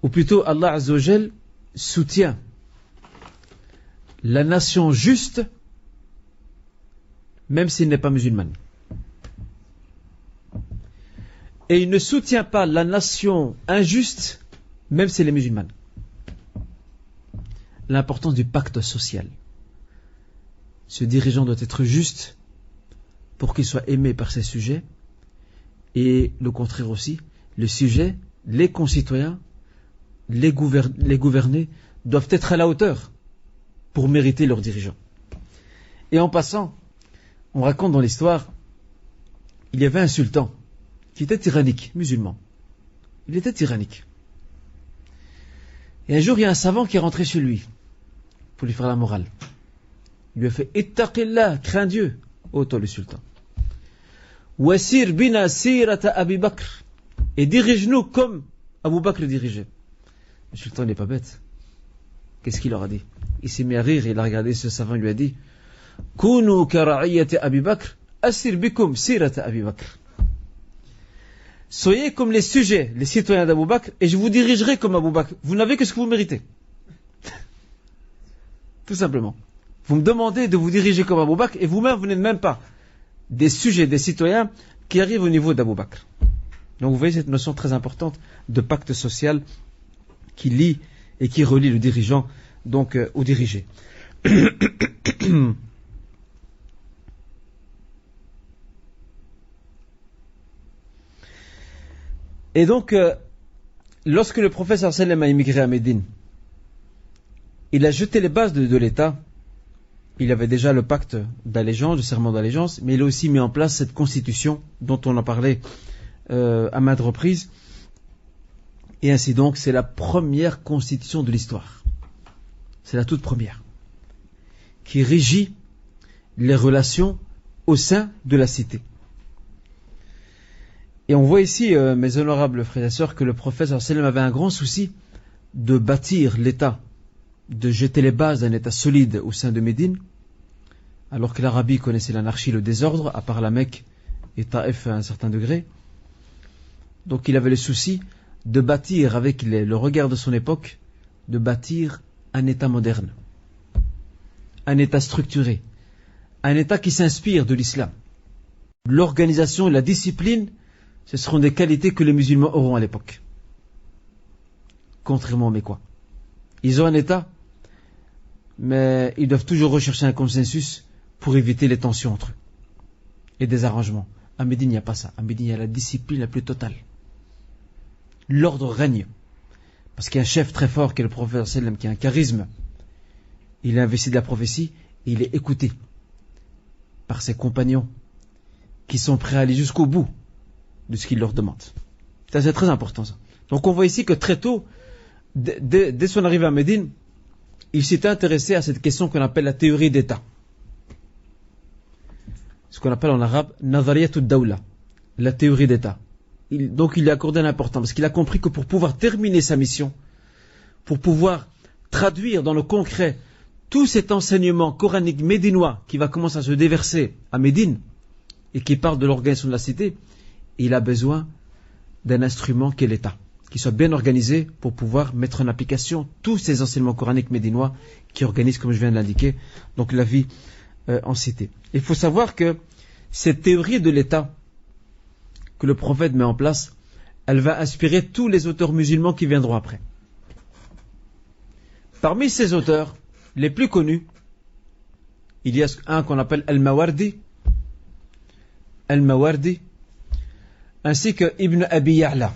ou plutôt Allah Azza wa Jal soutient la nation juste, même s'il n'est pas musulmane. Et il ne soutient pas la nation injuste, même si elle est musulmane. L'importance du pacte social. Ce dirigeant doit être juste pour qu'il soit aimé par ses sujets, et le contraire aussi, le sujet, les concitoyens, les gouvernés doivent être à la hauteur pour mériter leurs dirigeants. Et en passant, on raconte dans l'histoire, il y avait un sultan qui était tyrannique, musulman. Il était tyrannique. Et un jour, il y a un savant qui est rentré chez lui pour lui faire la morale. Il lui a fait: Ittaqillah, crains Dieu, ô toi le sultan. Wasir bina sirata Abi Bakr, et dirige-nous comme Abu Bakr dirigeait. Le sultan n'est pas bête. Qu'est-ce qu'il leur a dit? Il s'est mis à rire et il a regardé ce savant et lui a dit: Kunu kara'iyati Abi Bakr, asir bikum sirata Abi Bakr. Soyez comme les sujets, les citoyens d'Abu Bakr, et je vous dirigerai comme Abu Bakr. Vous n'avez que ce que vous méritez. Tout simplement. Vous me demandez de vous diriger comme Abu Bakr, et vous-même, vous n'êtes même pas. des sujets, des citoyens qui arrivent au niveau d'Abou Bakr. Donc vous voyez cette notion très importante de pacte social qui lie et qui relie le dirigeant donc au dirigé. Et donc, lorsque le prophète sallallahu alayhi wa sallam a immigré à Médine, il a jeté les bases de l'État. Il avait déjà le pacte d'allégeance, le serment d'allégeance, mais il a aussi mis en place cette constitution dont on a parlé à maintes reprises. Et ainsi donc, c'est la première constitution de l'histoire. C'est la toute première, qui régit les relations au sein de la cité. Et on voit ici, mes honorables frères et sœurs, que le prophète sallallahu alayhi wa sallam avait un grand souci de bâtir l'État, de jeter les bases d'un État solide au sein de Médine, alors que l'Arabie connaissait l'anarchie, le désordre, à part la Mecque et Taïf à un certain degré. Donc il avait le souci de bâtir, avec le regard de son époque, de bâtir un État moderne, un État structuré, un État qui s'inspire de l'islam. L'organisation et la discipline, ce seront des qualités que les musulmans auront à l'époque. Contrairement aux Mécois. Ils ont un État, mais ils doivent toujours rechercher un consensus pour éviter les tensions entre eux et des arrangements. À Médine, il n'y a pas ça. À Médine, il y a la discipline la plus totale. L'ordre règne. Parce qu'il y a un chef très fort qui est le prophète sallam, qui a un charisme. Il est investi de la prophétie et il est écouté par ses compagnons qui sont prêts à aller jusqu'au bout de ce qu'il leur demande. Ça, c'est très important, ça. Donc on voit ici que très tôt, dès son arrivée à Médine, il s'est intéressé à cette question qu'on appelle la théorie d'État. Ce qu'on appelle en arabe Nazariyatud Dawla, la théorie d'État. Donc il y a accordé l'importance, parce qu'il a compris que pour pouvoir terminer sa mission, pour pouvoir traduire dans le concret tout cet enseignement coranique médinois qui va commencer à se déverser à Médine, et qui parle de l'organisation de la cité, il a besoin d'un instrument qui est l'État, qui soit bien organisé pour pouvoir mettre en application tous ces enseignements coraniques médinois qui organisent, comme je viens de l'indiquer, donc la vie en cité. Il faut savoir que cette théorie de l'État que le prophète met en place, elle va inspirer tous les auteurs musulmans qui viendront après. Parmi ces auteurs, les plus connus, il y a un qu'on appelle Al-Mawardi, ainsi que Ibn Abi Ya'la.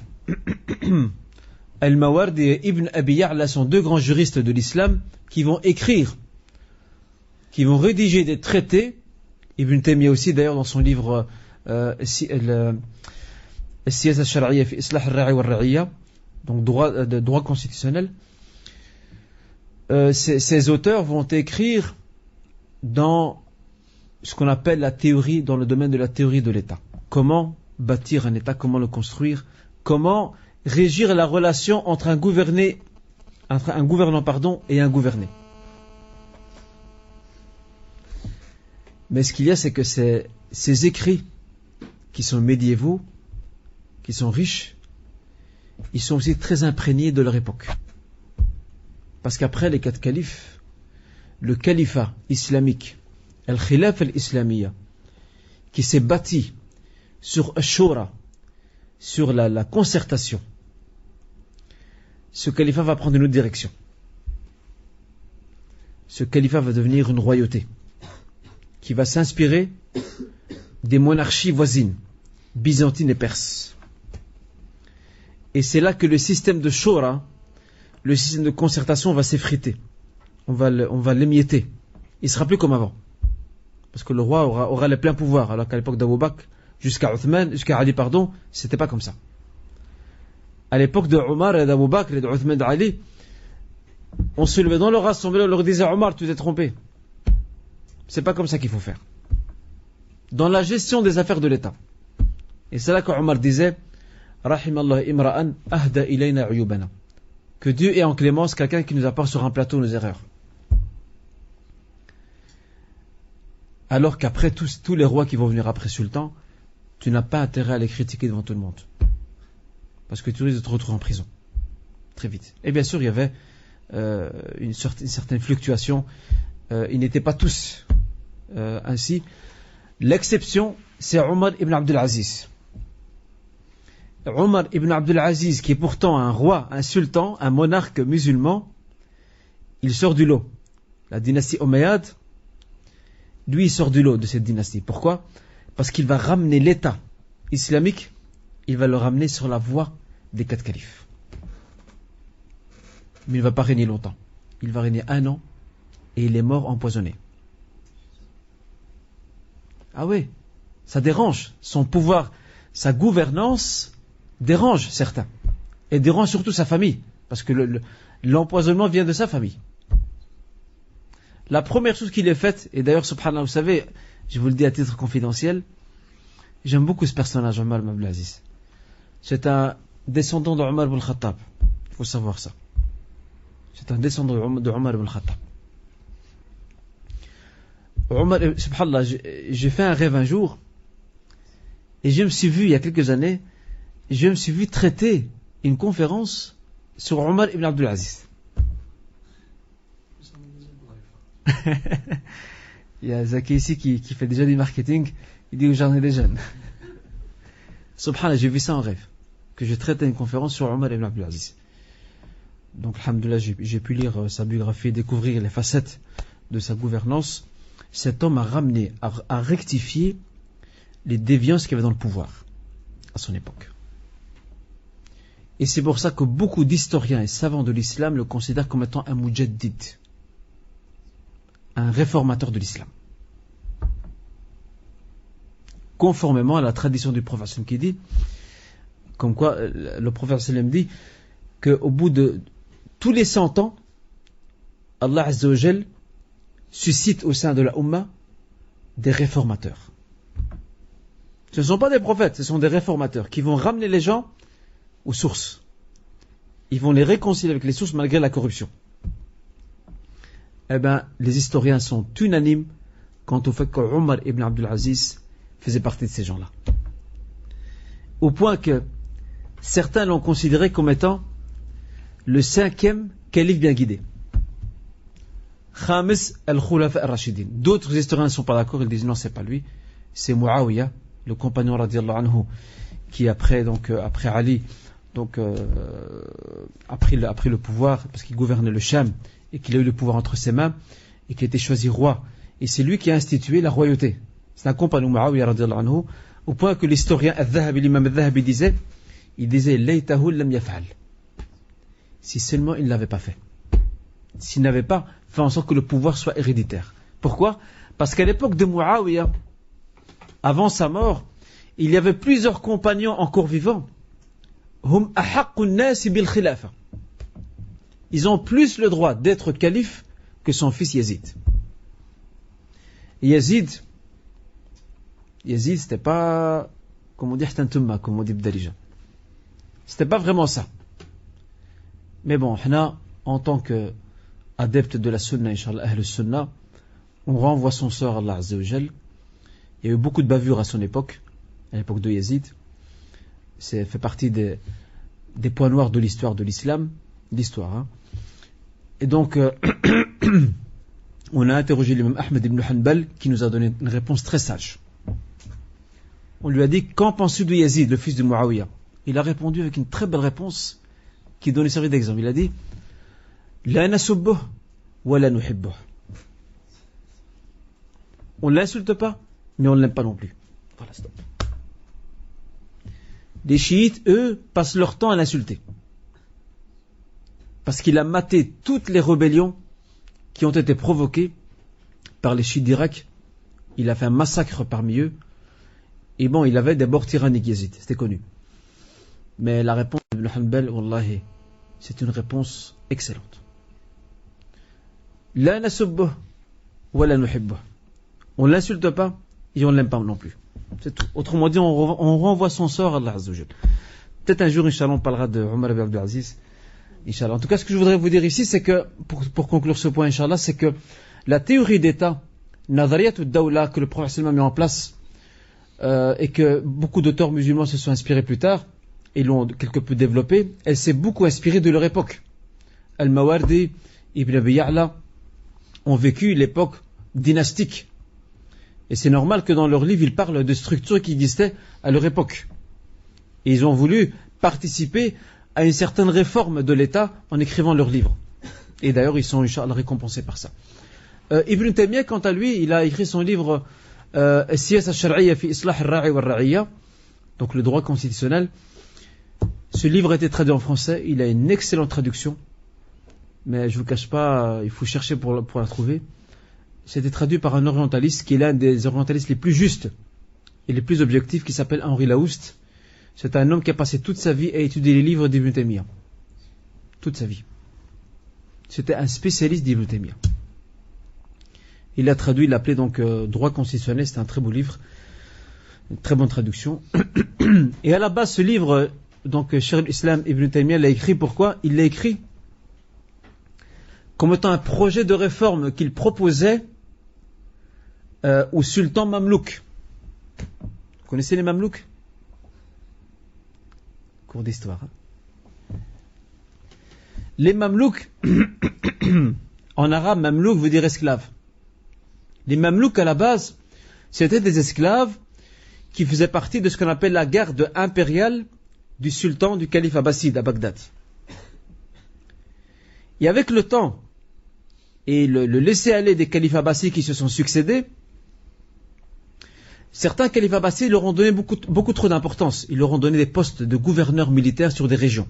Al-Mawardi et Ibn Abi Ya'la sont deux grands juristes de l'islam qui vont écrire, qui vont rédiger des traités. Ibn Taymiyyah aussi, d'ailleurs, dans son livre Siyasa al-Shar'iyya fi Islah al-Ra'i wal-Ra'iyya, donc droit constitutionnel. Ces auteurs vont écrire dans ce qu'on appelle la théorie, dans le domaine de la théorie de l'État. Comment bâtir un État, comment le construire, comment régir la relation entre un gouvernant et un gouverné. Mais ce qu'il y a, c'est que ces écrits qui sont médiévaux, qui sont riches, ils sont aussi très imprégnés de leur époque. Parce qu'après les 4 califes, le califat islamique, al-khilaf al-islamiyya, qui s'est bâti sur Ashura, sur la concertation, ce califat va prendre une autre direction. Ce califat va devenir une royauté qui va s'inspirer des monarchies voisines, byzantines et perses. Et c'est là que le système de Shura, le système de concertation va s'effriter. On va l'émietter. Il ne sera plus comme avant. Parce que le roi aura les pleins pouvoirs, alors qu'à l'époque d'Abou Bakr, jusqu'à Ali, c'était pas comme ça. À l'époque de Omar et d'Abou Bakr et d'Uthman et d'Ali, on se levait dans leur assemblée, on leur disait Omar, tu t'es trompé. C'est pas comme ça qu'il faut faire. Dans la gestion des affaires de l'État. Et c'est là qu'Omar disait Rahimallah imra'an ahda ilayna uyubana. Que Dieu ait en clémence quelqu'un qui nous apporte sur un plateau nos erreurs. Alors qu'après tous les rois qui vont venir après Sultan, tu n'as pas intérêt à les critiquer devant tout le monde. Parce que tu risques de te retrouver en prison. Très vite. Et bien sûr, il y avait une certaine fluctuation. Ils n'étaient pas tous ainsi. L'exception, c'est Omar ibn Abdul Aziz. Omar ibn Abdul Aziz, qui est pourtant un roi, un sultan, un monarque musulman, il sort du lot. La dynastie Omeyyade, lui, il sort du lot de cette dynastie. Pourquoi? Parce qu'il va ramener l'État islamique, il va le ramener sur la voie des 4 califes. Mais il ne va pas régner longtemps. Il va régner 1 an et il est mort empoisonné. Ah oui, ça dérange. Son pouvoir, sa gouvernance dérange certains. Et dérange surtout sa famille. Parce que l'empoisonnement vient de sa famille. La première chose qu'il ait faite, et d'ailleurs, subhanallah, vous savez, je vous le dis à titre confidentiel, j'aime beaucoup ce personnage, Omar ibn Abdul Aziz. C'est un descendant de Omar ibn Khattab. Il faut savoir ça. C'est un descendant de Omar ibn Khattab. Omar, subhanallah, j'ai fait un rêve un jour, et je me suis vu, il y a quelques années, je me suis vu traiter une conférence sur Omar ibn Abdul Aziz. Il y a Zaki ici qui fait déjà du marketing, il dit aux jeunes et des jeunes. Subhanallah, j'ai vu ça en rêve, que je traitais une conférence sur Omar ibn Abdul Aziz. Donc, alhamdoulilah, j'ai pu lire sa biographie et découvrir les facettes de sa gouvernance. Cet homme a ramené, a rectifié les déviances qu'il y avait dans le pouvoir à son époque. Et c'est pour ça que beaucoup d'historiens et savants de l'islam le considèrent comme étant un mujaddid, un réformateur de l'islam. Conformément à la tradition du prophète qui dit, comme quoi le prophète dit qu'au bout de tous les 100 ans, Allah Azza wa Jal suscite au sein de la Ummah des réformateurs. Ce ne sont pas des prophètes, ce sont des réformateurs qui vont ramener les gens aux sources. Ils vont les réconcilier avec les sources malgré la corruption. Eh bien, les historiens sont unanimes quant au fait que Omar ibn Abdul Aziz faisait partie de ces gens-là. Au point que certains l'ont considéré comme étant le 5e calife bien guidé. Khamis al-Khulafa al-Rashidin. D'autres historiens ne sont pas d'accord, ils disent non, c'est pas lui, c'est Muawiyah, le compagnon radiyallahu anhu, qui après Ali, a pris le pouvoir, parce qu'il gouvernait le Sham, et qu'il a eu le pouvoir entre ses mains, et qui a été choisi roi. Et c'est lui qui a institué la royauté. C'est un compagnon Muawiyah radiyallahu anhu, au point que l'historien al-Dhahabi, l'imam al-Dhahabi disait, Laytahu lam yaf'al. Si seulement il ne l'avait pas fait. S'il n'avait pas fait en sorte que le pouvoir soit héréditaire. Pourquoi? Parce qu'à l'époque de Muawiyah, avant sa mort, il y avait plusieurs compagnons encore vivants. Hum ahaqqun nas bil khilafa. Ils ont plus le droit d'être calife que son fils Yazid. Et Yazid, c'était pas, comme on dit, comme on dit Bdalija. C'était pas vraiment ça. Mais bon, en tant qu'adepte de la sunna, Inch'Allah, Ahl Sunna, on renvoie son sort à Allah Azza wa Jal. Il y a eu beaucoup de bavures à son époque, à l'époque de Yazid. C'est fait partie des points noirs de l'histoire de l'islam, d'histoire. Et donc, on a interrogé l'imam Ahmed ibn Hanbal, qui nous a donné une réponse très sage. On lui a dit, qu'en penses-tu de Yazid, le fils de Muawiyah? Il a répondu avec une très belle réponse, qui donnait servi d'exemple. Il a dit, La nasubbuh wa la nuhibbuh. On ne l'insulte pas, mais on ne l'aime pas non plus. Voilà, stop. Les chiites, eux, passent leur temps à l'insulter. Parce qu'il a maté toutes les rébellions qui ont été provoquées par les chiites d'Irak. Il a fait un massacre parmi eux. Et bon, il avait des bords tyranniques, Yazid, c'était connu. Mais la réponse d'Ibn Hanbal, wallahi, c'est une réponse excellente. La nasubbuh wa la nuhibbuh. On ne l'insulte pas et on ne l'aime pas non plus. C'est tout. Autrement dit, on renvoie son sort à Allah Azza wa Jal. Peut-être un jour, Inch'Allah, on parlera de Omar ibn Abdul Aziz. Inch'Allah. En tout cas, ce que je voudrais vous dire ici, c'est que, pour conclure ce point, Inch'Allah, c'est que la théorie d'État, Nadariyat ad-Dawla, que le prophète a mis en place, et que beaucoup d'auteurs musulmans se sont inspirés plus tard, et l'ont quelque peu développée, elle s'est beaucoup inspirée de leur époque. Al-Mawardi, Ibn Abi Ya'la ont vécu l'époque dynastique. Et c'est normal que dans leur livre, ils parlent de structures qui existaient à leur époque. Et ils ont voulu participer à une certaine réforme de l'État en écrivant leurs livres. Et d'ailleurs, ils sont, Inch'Allah, récompensés par ça. Ibn Taymiyyah, quant à lui, il a écrit son livre As-Siyasa al-Shar'iyya fi Islah al-Ra'i wal-Ra'iyya, donc le droit constitutionnel. Ce livre a été traduit en français, il a une excellente traduction, mais je ne vous cache pas, il faut chercher pour la trouver. C'était traduit par un orientaliste qui est l'un des orientalistes les plus justes et les plus objectifs, qui s'appelle Henri Laoust. C'est un homme qui a passé toute sa vie à étudier les livres d'Ibn Taymiyyah. Toute sa vie. C'était un spécialiste d'Ibn Taymiyyah. Il l'a traduit, il l'appelait donc droit constitutionnel, c'est un très beau livre, une très bonne traduction. Et à la base, ce livre, donc Cheikh al-Islam Ibn Taymiyyah l'a écrit, pourquoi? Il l'a écrit comme étant un projet de réforme qu'il proposait au sultan Mamlouk. Vous connaissez les Mamlouks? Cours d'histoire. Hein? Les Mamlouks, en arabe, Mamlouk veut dire esclave. Les Mamlouks, à la base, c'était des esclaves qui faisaient partie de ce qu'on appelle la garde impériale du sultan du calife abbasside à Bagdad. Et avec le temps et le laisser-aller des califes abbassides qui se sont succédés, certains califes abbassides leur ont donné beaucoup trop d'importance. Ils leur ont donné des postes de gouverneurs militaires sur des régions.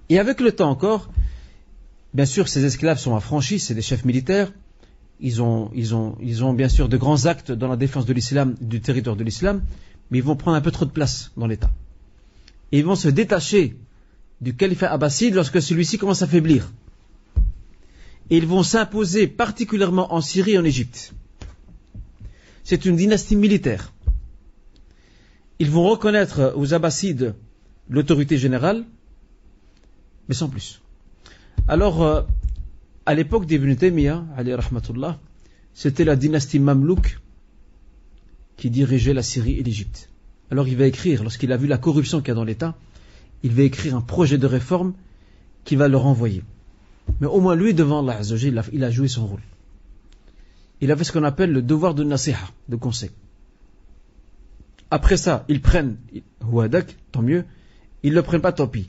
Et avec le temps encore, bien sûr, ces esclaves sont affranchis, c'est des chefs militaires. Ils ont bien sûr de grands actes dans la défense de l'islam, du territoire de l'islam, mais ils vont prendre un peu trop de place dans l'État. Et ils vont se détacher du califat abbasside lorsque celui-ci commence à faiblir. Et ils vont s'imposer particulièrement en Syrie et en Égypte. C'est une dynastie militaire. Ils vont reconnaître aux abbassides l'autorité générale, mais sans plus. Alors, à l'époque d'Ibn Taymiyyah, alayhi rahmatullah, c'était la dynastie Mamlouk qui dirigeait la Syrie et l'Égypte. Alors il va écrire, lorsqu'il a vu la corruption qu'il y a dans l'État, il va écrire un projet de réforme qui va le renvoyer. Mais au moins lui, devant Allah Azza wa Jalla, il a joué son rôle. Il avait ce qu'on appelle le devoir de nasiha, de conseil. Après ça, ils prennent Huadak, tant mieux, ils ne le prennent pas, tant pis.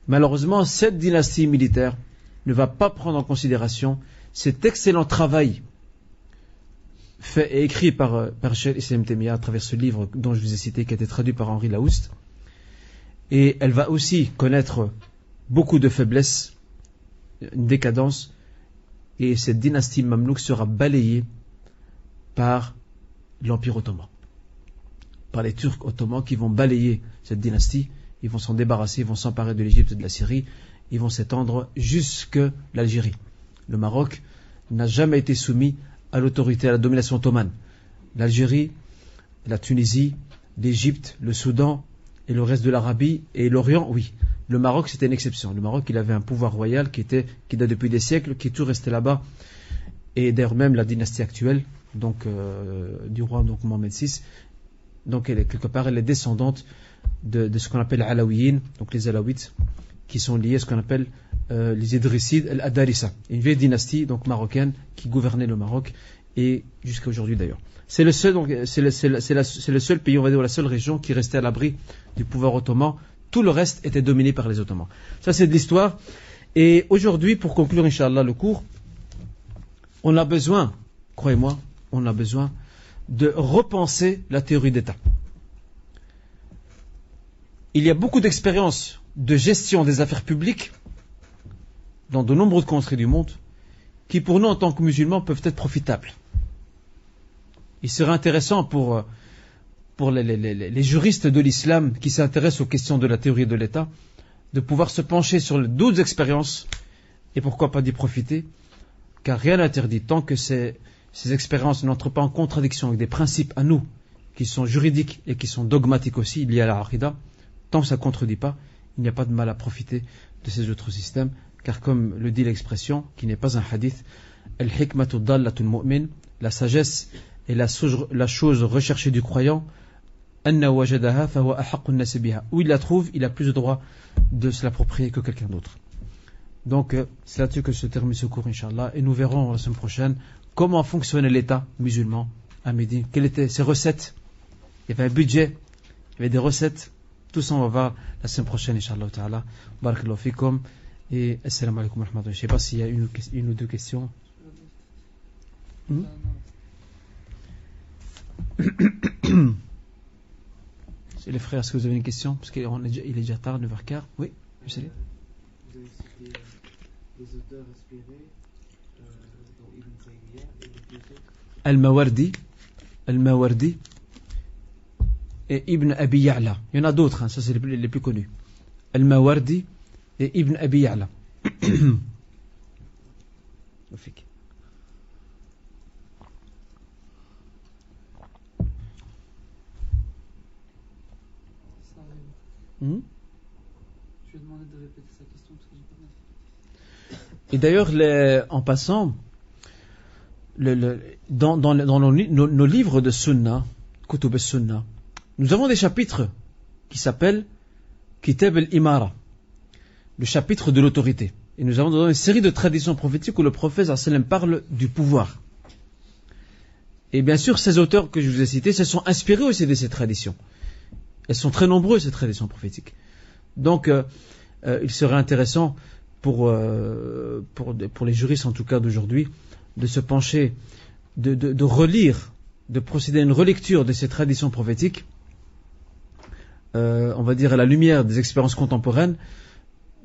Malheureusement, cette dynastie militaire ne va pas prendre en considération cet excellent travail fait et écrit par Cheikh Islam Taymiyyah à travers ce livre dont je vous ai cité, qui a été traduit par Henri Laoust. Et elle va aussi connaître beaucoup de faiblesses, une décadence, et cette dynastie Mamlouk sera balayée par l'Empire ottoman, par les Turcs ottomans qui vont balayer cette dynastie. Ils vont s'en débarrasser, ils vont s'emparer de l'Égypte et de la Syrie, ils vont s'étendre jusque l'Algérie. Le Maroc n'a jamais été soumis à l'autorité, à la domination ottomane. L'Algérie, la Tunisie, l'Égypte, le Soudan et le reste de l'Arabie et l'Orient, oui. Le Maroc, c'était une exception. Le Maroc, il avait un pouvoir royal qui date depuis des siècles, qui est tout resté là-bas. Et d'ailleurs même la dynastie actuelle, donc du roi donc Mohamed VI, donc elle est quelque part, elle est descendante de ce qu'on appelle Alaouiyines, donc les Alaouites, qui sont liés à ce qu'on appelle les Idrissides, Al-Adarissa, une vieille dynastie donc marocaine qui gouvernait le Maroc et jusqu'à aujourd'hui d'ailleurs. C'est le seul pays, on va dire, la seule région qui restait à l'abri du pouvoir ottoman. Tout le reste était dominé par les Ottomans. Ça, c'est de l'histoire. Et aujourd'hui, pour conclure, Inch'Allah, le cours, on a besoin, croyez-moi, on a besoin de repenser la théorie d'État. Il y a beaucoup d'expériences de gestion des affaires publiques dans de nombreuses contrées du monde qui, pour nous, en tant que musulmans, peuvent être profitables. Il serait intéressant pour les juristes de l'islam qui s'intéressent aux questions de la théorie de l'État de pouvoir se pencher sur d'autres expériences et pourquoi pas d'y profiter, car rien n'interdit, tant que ces expériences n'entrent pas en contradiction avec des principes à nous qui sont juridiques et qui sont dogmatiques aussi liés à la Aqida, tant que ça ne contredit pas, il n'y a pas de mal à profiter de ces autres systèmes, car comme le dit l'expression, qui n'est pas un hadith, al-hikmatu dallatul mu'min, la sagesse est la chose recherchée du croyant, anna wajadaha fahuwa ahaqqun nas biha. Où il la trouve, il a plus de droit de se l'approprier que quelqu'un d'autre. Donc c'est là-dessus que se termine ce cours, Inch'Allah, et nous verrons la semaine prochaine comment fonctionnait l'État musulman à midi. Quelles étaient ces recettes? Il y avait un budget, il y avait des recettes. Tout ça, on va voir la semaine prochaine, Inch'Allah Ta'ala. Barakallahu fikum. Et assalamu alaikum wa rahmatullahi. Je ne sais pas s'il y a une ou deux questions. Les frères, est-ce que vous avez une question? Parce qu'il est déjà tard, 9h15. Oui, vous savez. Vous avez cité les auteurs inspirés, dont Ibn Taymiyyah et les deux autres. Al-Mawardi et Ibn Abi Ya'la. Il y en a d'autres, hein, ça c'est les plus connus. Al-Mawardi et Ibn Abi Ya'la. Je vais demander de répéter sa question parce que j'ai pas bien. Et d'ailleurs, en passant, dans nos livres de Sunna, Kutub al-Sunna, nous avons des chapitres qui s'appellent Kitab al-Imara, le chapitre de l'autorité. Et nous avons dans une série de traditions prophétiques où le prophète sallam parle du pouvoir. Et bien sûr, ces auteurs que je vous ai cités se sont inspirés aussi de ces traditions. Elles sont très nombreuses, ces traditions prophétiques. Donc, il serait intéressant pour les juristes, en tout cas d'aujourd'hui, de se pencher, de relire, de procéder à une relecture de ces traditions prophétiques, on va dire à la lumière des expériences contemporaines,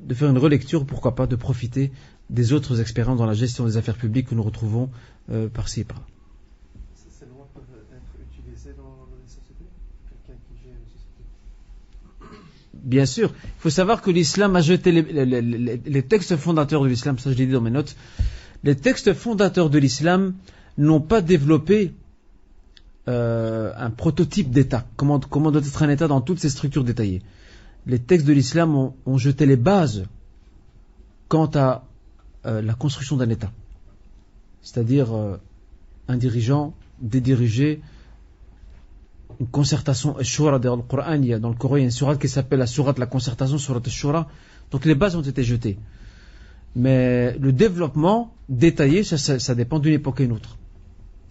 de faire une relecture, pourquoi pas, de profiter des autres expériences dans la gestion des affaires publiques que nous retrouvons par-ci et par-là. Ces lois peuvent être utilisées dans les sociétés? Quelqu'un qui gère une société? Bien sûr, il faut savoir que l'islam a jeté les textes fondateurs de l'islam, ça je l'ai dit dans mes notes, les textes fondateurs de l'islam n'ont pas développé un prototype d'État, comment doit être un État dans toutes ses structures détaillées. Les textes de l'islam ont jeté les bases quant à la construction d'un État. C'est-à-dire un dirigeant, des dirigés, une concertation, Shura, dans le Coran, il y a une sourate qui s'appelle la sourate de la concertation, sourate Shura. Donc les bases ont été jetées. Mais le développement détaillé, ça dépend d'une époque à une autre.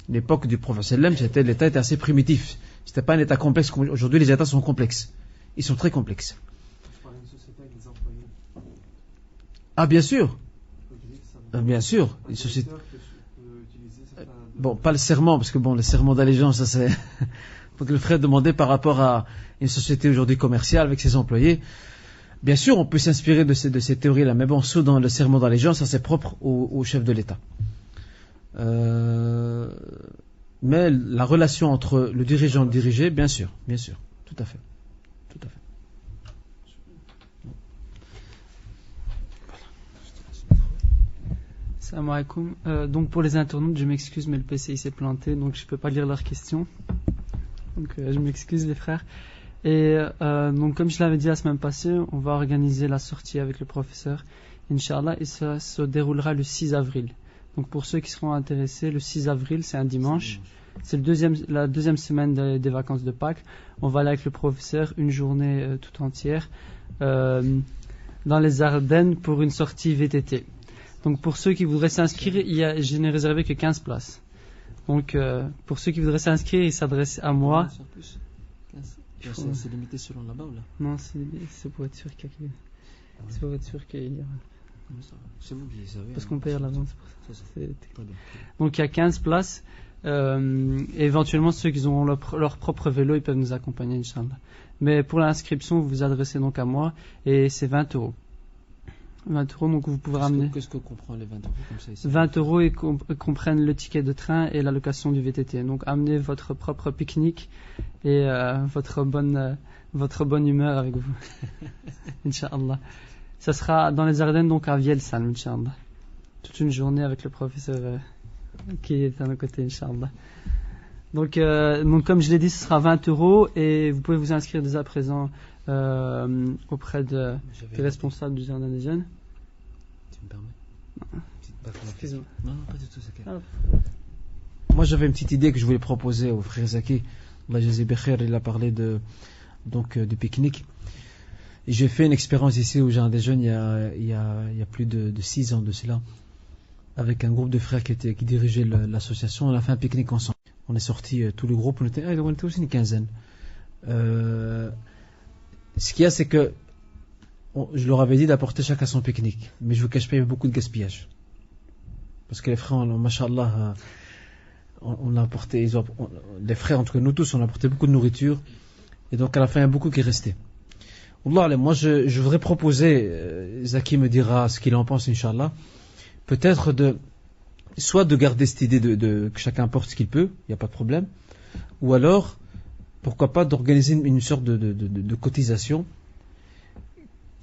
L'époque du prophète sallam, l'État était assez primitif. C'était pas un État complexe. Aujourd'hui, les États sont complexes. Ils sont très complexes. Je parle d'une société avec des employés. Ah, bien sûr. Bien sûr. Les sociétés. Bon, pas le serment, parce que le serment d'allégeance, ça c'est. Donc le frère demandait par rapport à une société aujourd'hui commerciale avec ses employés. Bien sûr, on peut s'inspirer de ces théories-là, mais bon, sauf dans le serment d'allégeance, ça c'est propre au chef de l'État. Mais la relation entre le dirigeant et le dirigé, bien sûr, tout à fait. Salam alaikum. Donc pour les internautes, je m'excuse, mais le PC il s'est planté, donc je peux pas lire leurs questions. Donc je m'excuse les frères. Et donc comme je l'avais dit la semaine passée, on va organiser la sortie avec le professeur, Inch'Allah, et ça se déroulera le 6 avril. Donc pour ceux qui seront intéressés, le 6 avril, c'est un dimanche. C'est la deuxième semaine des vacances de Pâques. On va aller avec le professeur une journée tout entière dans les Ardennes pour une sortie VTT. Donc pour ceux qui voudraient s'inscrire, je n'ai réservé que 15 places. Donc pour ceux qui voudraient s'inscrire, ils s'adressent à moi. C'est limité selon là-bas ou là? Non, c'est pour être sûr qu'il y a. C'est pour être sûr qu'il y a. C'est vous qui savez. Parce qu'on paye à l'avance pour ça. Très bien. Donc il y a 15 places. Éventuellement, ceux qui ont leur propre vélo, ils peuvent nous accompagner, Inch'Allah. Mais pour l'inscription, vous vous adressez donc à moi et c'est 20 €. 20 €, donc vous pouvez ramener. Qu'est-ce que comprend les 20 € comme ça ici? 20 € et comprennent le ticket de train et la location du VTT. Donc amenez votre propre pique-nique et votre bonne humeur avec vous. Inch'Allah. Ça sera dans les Ardennes, donc à Vielsalm, Inch'Allah. Toute une journée avec le professeur qui est à nos côtés, Inch'Allah. Donc comme je l'ai dit, ce sera 20 € et vous pouvez vous inscrire dès à présent auprès des responsables du Jardin des Jeunes. Tu me permets? Excuse-moi. Non, pas du tout, c'est Moi j'avais une petite idée que je voulais proposer au frère Zaki. Allah Jazé Bekher, il a parlé de pique-nique. Et j'ai fait une expérience ici au Jardin des Jeunes il y a plus de 6 ans de cela, avec un groupe de frères qui dirigeaient l'association. On a fait un pique-nique ensemble. On est sorti tout le groupe, on était aussi une quinzaine. Ce qu'il y a, c'est que je leur avais dit d'apporter chacun son pique-nique, mais je vous cache pas, il y avait beaucoup de gaspillage. Parce que les frères, machallah, on a apporté, les frères, entre nous tous, on a apporté beaucoup de nourriture, et donc à la fin, il y a beaucoup qui est resté. Wallah, moi, je voudrais proposer, Zaki me dira ce qu'il en pense, Inch'Allah, peut-être soit de garder cette idée que chacun apporte ce qu'il peut, il n'y a pas de problème, ou alors, pourquoi pas d'organiser une sorte de cotisation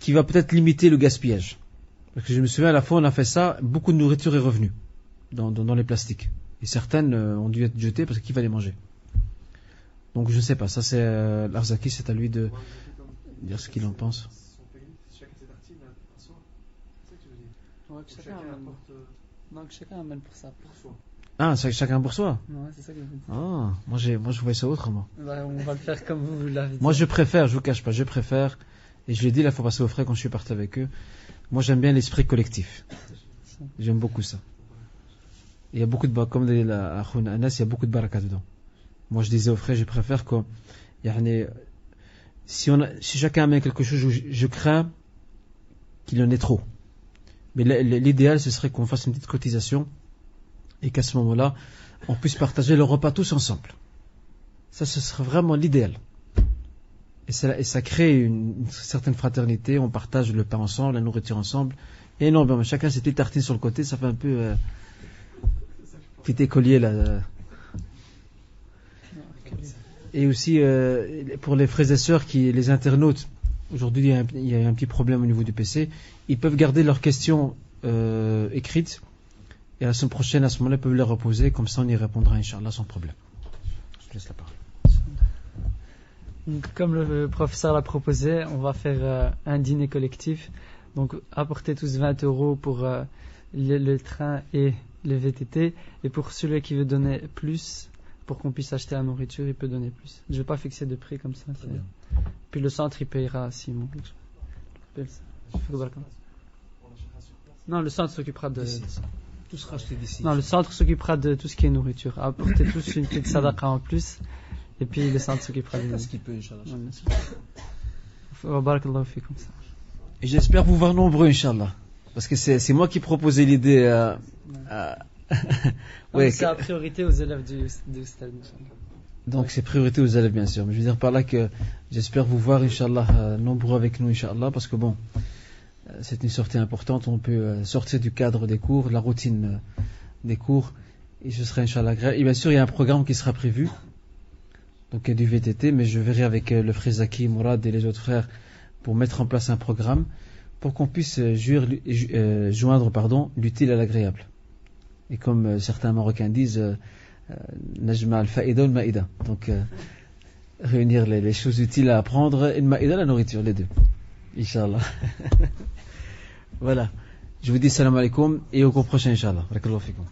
qui va peut-être limiter le gaspillage. Parce que je me souviens, à la fois, on a fait ça, beaucoup de nourriture est revenue dans les plastiques. Et certaines ont dû être jetées parce qu'il fallait manger. Donc je ne sais pas, ça c'est l'Arzaki, c'est à lui de dire ce qu'il en pense. Chacun ses tartines, un soir. C'est ça que tu veux dire? Ouais, que chacun apporte. Non, que chacun amène pour ça. Pour soi. Ah, chacun pour soi? Ouais, c'est ça que je veux dire. Ah, moi je voyais ça autrement. Bah, on va le faire comme vous l'avez dit. Moi je préfère, je vous cache pas, et je l'ai dit la fois passée aux frères quand je suis parti avec eux, moi j'aime bien l'esprit collectif. J'aime beaucoup ça. Il y a beaucoup de comme dit la Akhouna Anas, il y a beaucoup de baraka dedans. Moi je disais aux frères, je préfère que si chacun amène quelque chose, je crains qu'il en ait trop. Mais l'idéal ce serait qu'on fasse une petite cotisation et qu'à ce moment-là, on puisse partager le repas tous ensemble. Ça, ce serait vraiment l'idéal. Et ça crée une certaine fraternité, on partage le pain ensemble, la nourriture ensemble. Et non, ben, chacun ses petites tartines sur le côté, ça fait un peu petit écolier là. Et aussi pour les frères et sœurs les internautes, aujourd'hui il y a un petit problème au niveau du PC, ils peuvent garder leurs questions écrites et la semaine prochaine à ce moment-là ils peuvent les reposer, comme ça on y répondra Inch'Allah sans problème. Je te laisse la parole. Donc, comme le professeur l'a proposé, on va faire un dîner collectif. Donc apportez tous 20 € pour le train et le VTT. Et pour celui qui veut donner plus, pour qu'on puisse acheter la nourriture, il peut donner plus. Je ne vais pas fixer de prix comme ça. Puis le centre, il payera s'il manque quelque chose. Non, le centre s'occupera de... Tout sera acheté d'ici. Non, le centre s'occupera de tout ce qui est nourriture. Apportez tous une petite sadaqa en plus. Et puis le centre s'occupera de... Ce qu'il peut, Inch'Allah. Barakallahu fikum. Et j'espère vous voir nombreux, Inch'Allah. Parce que c'est moi qui proposais l'idée. Ouais, c'est la priorité aux élèves du stade. Donc c'est priorité aux élèves, bien sûr. Mais je veux dire par là que j'espère vous voir, Inch'Allah, nombreux avec nous, Inch'Allah. Parce que bon, c'est une sortie importante. On peut sortir du cadre des cours, la routine des cours. Et ce sera, Inch'Allah, agréable. Et bien sûr, il y a un programme qui sera prévu. Donc il y a du VTT, mais je verrai avec le frère Zaki, Mourad et les autres frères pour mettre en place un programme pour qu'on puisse joindre l'utile à l'agréable. Et comme certains Marocains disent, Najma al-Fa'ida ou al-Ma'ida. Donc réunir les choses utiles à apprendre et al-Ma'ida, la nourriture, les deux. Inch'Allah. Voilà. Je vous dis salam alaikum et au cours prochain, Inch'Allah. Barakallahu fikum.